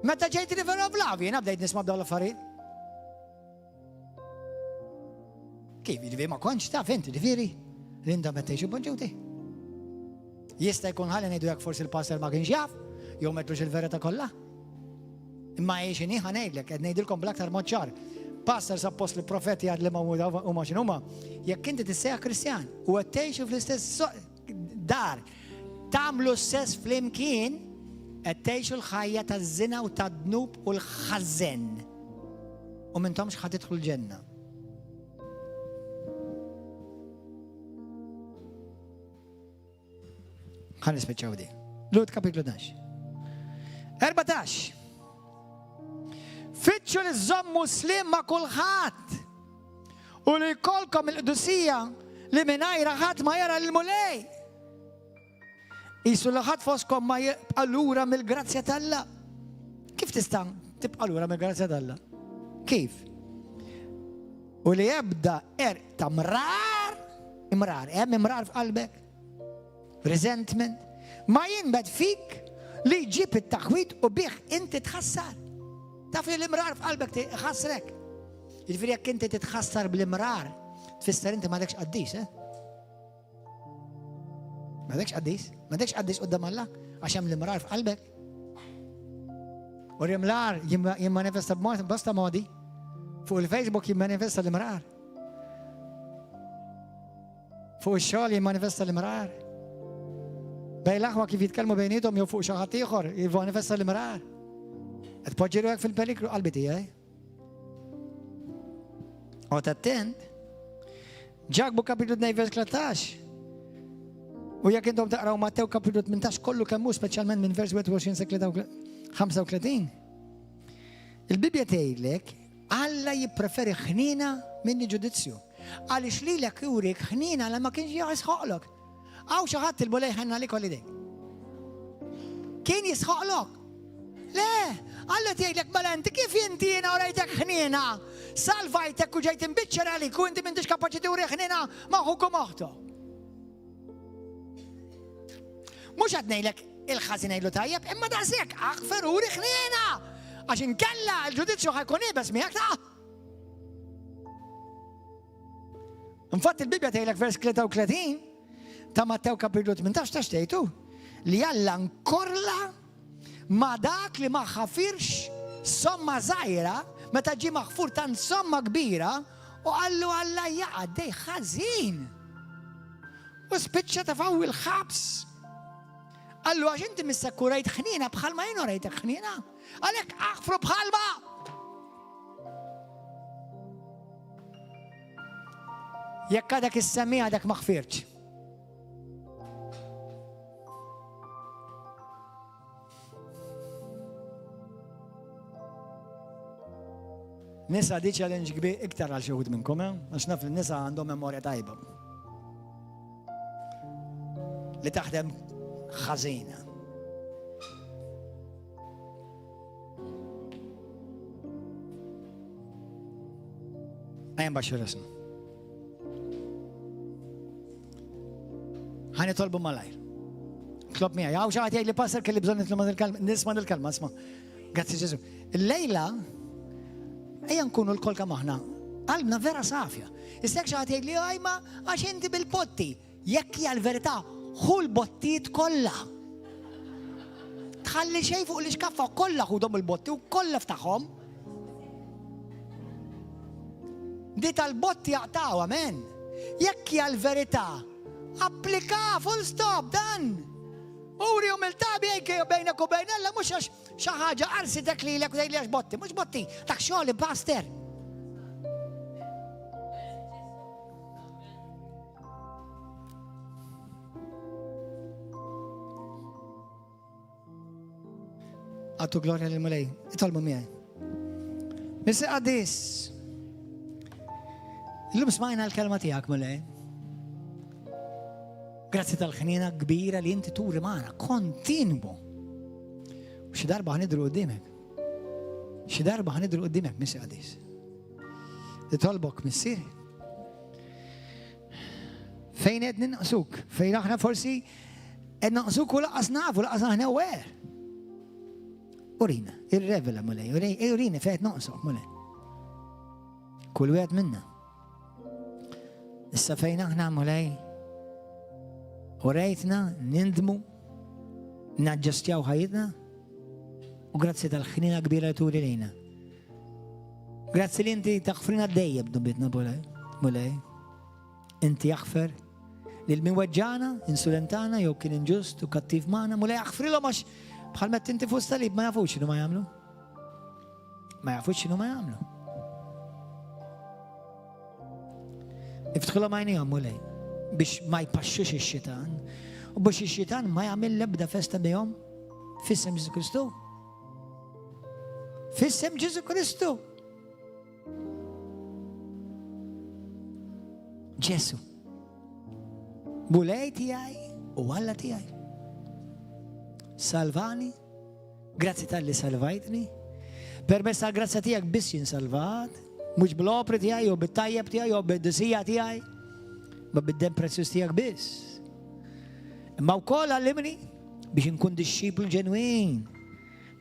A: Meta ġejt River of Love jiena bdejt nisma' dawn l-affarijiet. Kif jiġifieri ma kontx taf inti ġifieri li intom qed tgħixu poġġuti? Jista' jkun ħalli ngħidu jekk forsi l-pastor ma kienx jaf, jew metlux il-verità kollha. Imma għiex inhi ħanejdlek qed ngħidilkom bl-aktar mod ċar. Pastor suppost li profeti għadli huma x'inhuma, jekk inti tissejjaħ Kristjan u qed tgħixu fl-istess dar, tagħmlu stess flimkien qed tgħixu l-ħajja taż-żina u tad-dnub u l-ħażen. U m'intomx ħadd tidħlu l-ġenna. ħan nispiċċaw di. Lud kapitlu 12. 14. Fitxu li żommu slim ma' kulħadd u li jkollkom il-qdusija li mingħajra ħadd ma jara l-mulej. Qisu li ħadd foskom ma jibqa' lura mill-grazzja tal-Alla. Kif tista' tibqa' lura mill-grazzja tal-Alla? Kif? U li jebda ta' imrar f'qalbek. Resentment, ma jinbed fik li jġib it-taħwit u bih inti tħassar. Taf li l-imrar f'qalbek tħassrek. Jiġifieri jekk inti titħassar bl-imrar, tfisser inti m'għadekx qaddis, M'għadekx qaddis quddiem Alla għax hemm l-imrar f'qalbek. U l-imrar jimmanifesta b'bosta modi. Fuq il-Facebook jimmanifesta l-imrar. Fuq ix-xogħol jimmanifesta l-imrar. Bej l-aħwa kif jitkellmu bejnietom jew fuq xi ħadd ieħor jivmanifesta l-imrar. Qed tpoġġi ruħek fil-periklu qalbi tiegħi. Qod attent. Ġakbu kapitlu 2 vers 13. U jekk intom taqraw Mattew kapitlu 18 kollu kemm hu speċjalment minn vers 21 sa 35. Il-Bibja tgħidlek Alla jippreferi ħnina minni ġudizzju. Għaliex lilek jurek ħnina la ma kienx jaqisħoqlok. Għaw xaħat il-bulej ħanna li kolli dek. kien jisħoqlok. Le, Alla tgħidlek mela inti kif inti jiena urejtek ħniena, salvajtek u ġejt imbiċċer għalik u inti m'intix kapaċi turi ħniena magħhuk u moħħtok. Mhux qed ngħidlek il-ħażin ngħidlu tajjeb, imma daqshekk aħfer uri ħniena għax inkella l-ġudizzju ħajkun ibes miegħek ta'. Infatti il-Bibja tgħidlek vers 33 ta' Mattew kapitlu 18 ta' xtejtu li Alla nkorla ma dak li ma ħafirx somma żgħira meta ġie maħfur tant somma kbira u qallu Alla jaqgħaddej ħażin. U spiċċa tafaw il-ħabs. Qallu għax inti missekkurajt ħniena bħalma jien urejtek ħniena. Għalhekk aħfru bħalma. Jekk għadak is-semmi għadak ma ħfirx. Nisa di challenge kbir iktar għal xi wħud minnkom, għax naf li nisa għandhom memorja tajba. Li taħdem ħażina. Għajn baxxu rasnu. ħani tolbu malajr. Klob mija, għaw xaħat jgħid li passer kelli bżon nisma dil-kalma, nisma. Grazzi Ġesu. Il-lejla, ejja nkunu l-kol kam aħna, qalbna vera safja. Istek xaħat jgħid li għajma għax inti bil-botti. Jekk hija l-verità, hu l-bottijiet kollha. Tħalli xejn fuq l-iskaffa kollha ħudhom il-botti u kollha ftaħhom. Di tal-botti jaqtaw, amen. Jekk hija l-verità, applika, full stop, dan. Uri umilta bejnek u bejn Alla, mux għax xaħġa arsi dak li l-ek u dajli għax botti, mux botti, tak xoli baster. Għattu gloria l-mulej, itolmu miħaj. Misi għaddis, l-lum smajna l-kelma tijak mulej. Grazzi tal-ħnina kbira li inti turi maħna, kontinwu. U xi darba ħanidru qoddimek. Xi darba ħanidru qoddimek, missi għadis. Titolbok missieri. Fejn qed ninqsuk, fejn aħna forsi qed naqsuk u laqas nafu, laqas aħna aware. Urina, irrevela mulej, urina fejn qed noqsok mulej. Kull wieħed minna. Issa fejn aħna mulej u rejtna, nindmu, naġġastjaw ħajitna u grazzi tal-ħnina kbira li turi lejna. Grazzi li inti taħfrina d-dejjeb dubitna mulej. Inti jaħfer li l-minweġġana, insulentana, jew kien inġust u kattiv maħna, mulej jaħfrilhom għax bħal met inti fuq talib ma jafux x'inhu ma jagħmlu. Ma jafux x'inhu ma jagħmlu. Iftħilhom għajnejhom mulej. Biex ma jpaxxux ix-xitan u biex ix-xitan ma jagħmel l-ebda festa bihom f'isem Ġesu Kristu. F'isem Ġesu Kristu. Ġesu. Mulej tiegħi u Alla tiegħi. Salvani, grazzi tal-li salvajtni. Permezz tal-grazza tiegħek biss jinsalvat, mhux bl-opri tiegħi u bit-tajjeb tiegħi u bid-disija tiegħi. Ma bid-dem prezzjuż tiegħek biss. Imma wkoll għallimni biex inkun disċiplu ġenwin.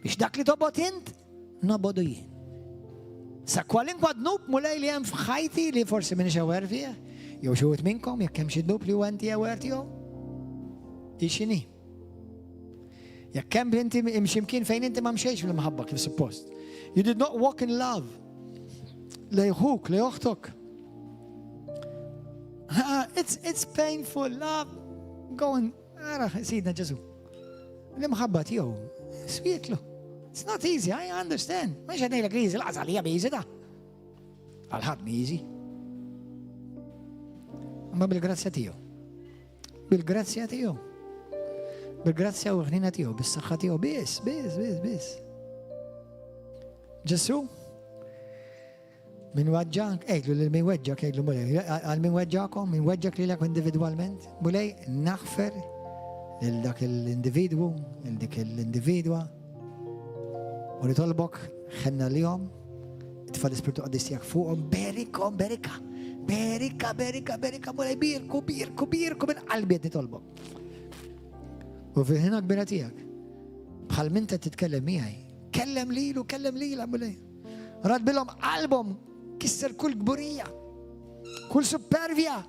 A: Biex dak li tobgħod int, nobgħodu jien. Sa kwalinkwa dnub mulej li hemm f'ħajti li forsi m'iniex aware fih, jew xi wħud minnkom jekk hemm xi dnub li huwa inti aware tiegħu. Ixini. Jekk hemm inti imximkien fejn inti ma mxejx fil-maħabba kif suppost. You did not walk in love. Lejħuk, lejħuħtok. It's painful, love. Go and, Sidna Ġesu. L-imħabba tiegħu, swietlu. It's not easy, I understand. Ma xednejlek li easy, laqas għalija easy da. Għal-ħadd mi easy. Ma bil-grazzja tiegħu. Bil-grazzja tiegħu. Bil-grazzja u ħnina tiegħu, bis-saħħa tiegħu, biss. Ġesu? Min weġġak, ejlu li min weġġak, ejlu mulej, għal min weġġakom, min weġġak li l-ek individualment, mulej naħfer لذاك الانديفيدو لذيك الانديفيدوا ونطلبك خلنا اليوم تفضل سبيرتو قدس تياك فوقهم باركهم باركة مولاي بيركو من قلبي نطلبك وفي هناك بناتيك بخل انت تتكلم معي كلم لي مولاي رد لهم قلبهم كسر كل جبورية كل سوبرفيا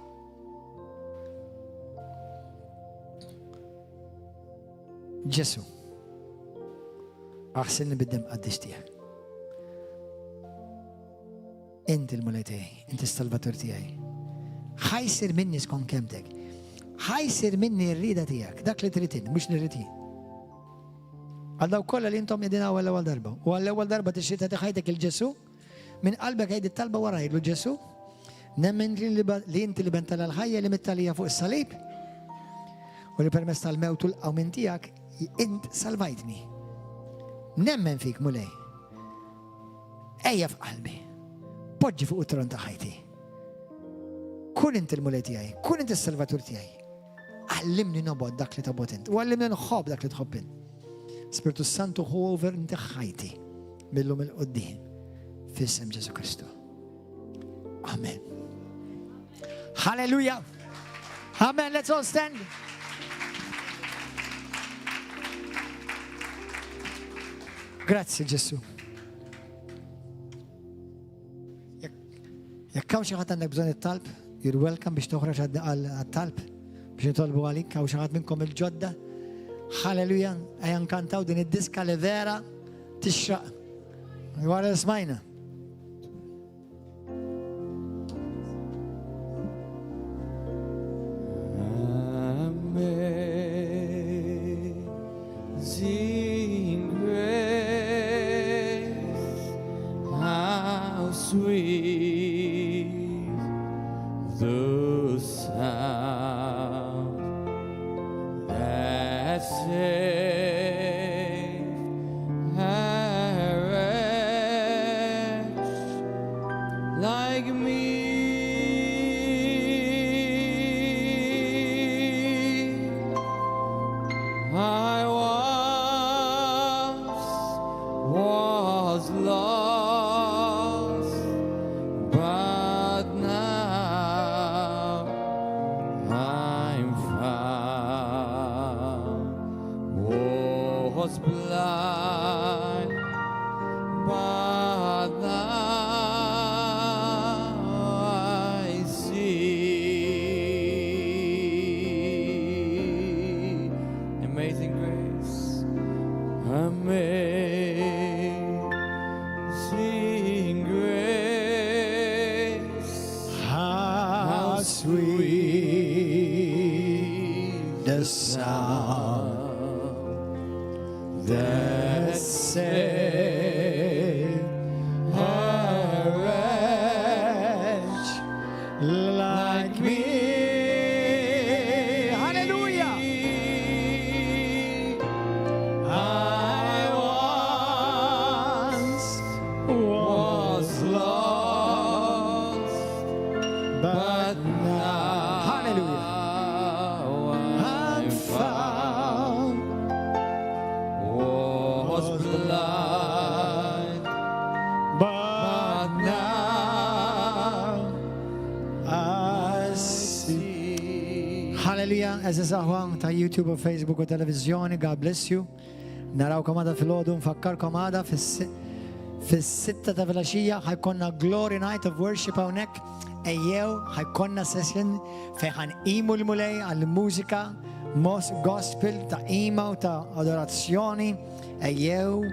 A: جسو أغسلني بالدم قدس تياك انت المولاي تاعي انت السلفاتور تاعي حيصير مني سكون كامتك حيصير مني الريدة تاعك داك اللي تريتين مش نريتين هذا كل اللي انتم يدينا ولا اول ضربه ولا اول ضربه تشيت هذه خيتك الجسو من قلبك هيدي الطلبه وراي له جسو نمن اللي انت اللي بنت الحيه اللي متاليه فوق الصليب واللي برمست الموت او من تياك انت سلفايتني نمن فيك مولاي ايه في قلبي بوجي فوق ترنت حياتي كون انت المولاي تاعي كون انت السلفاتور تاعي علمني نبض داك اللي تبغى انت وعلمني نخاف داك اللي تخاف انت سبيرتو سانتو هوفر انت حياتي ملو من قدام في اسم جيسو كريستو امين هاليلويا امين let's all stand grazie Gesù jekk hawn xi ħadd għandek bżonn it-talb, you're welcome biex toħroġ għat-talb biex nitolbu għalik hawn xi ħadd minnkom il-ġodda. Halleluja, ejja nkantaw din id-diska li vera tixraq. Wara smajna.
B: Amazing grace, how sweet the sound that saved a wretch like me. I was lost, but now I'm found. Was blind, but now I see. Amazing grace, amazing grace,
A: How sweet the sound that saved a wretch like me. Hallelujah! I once was
B: lost,
A: but now, hallelujah,
B: I'm
A: I'm found.
B: Was blind,
A: But now I see. Hallelujah. Eżis aħwan ta' YouTube u Facebook u televizjoni. God bless you. Narawkom għada fil-ħodu, nfakkarkom għada fis-sitta ta' filaxija ħajkonna Glory Night of Worship hawnhekk. Ejjew ħajkonna session fejn ħanqimu l-mulej għall-mużika, gospel ta' ima u ta' adorazzjoni. Ejjew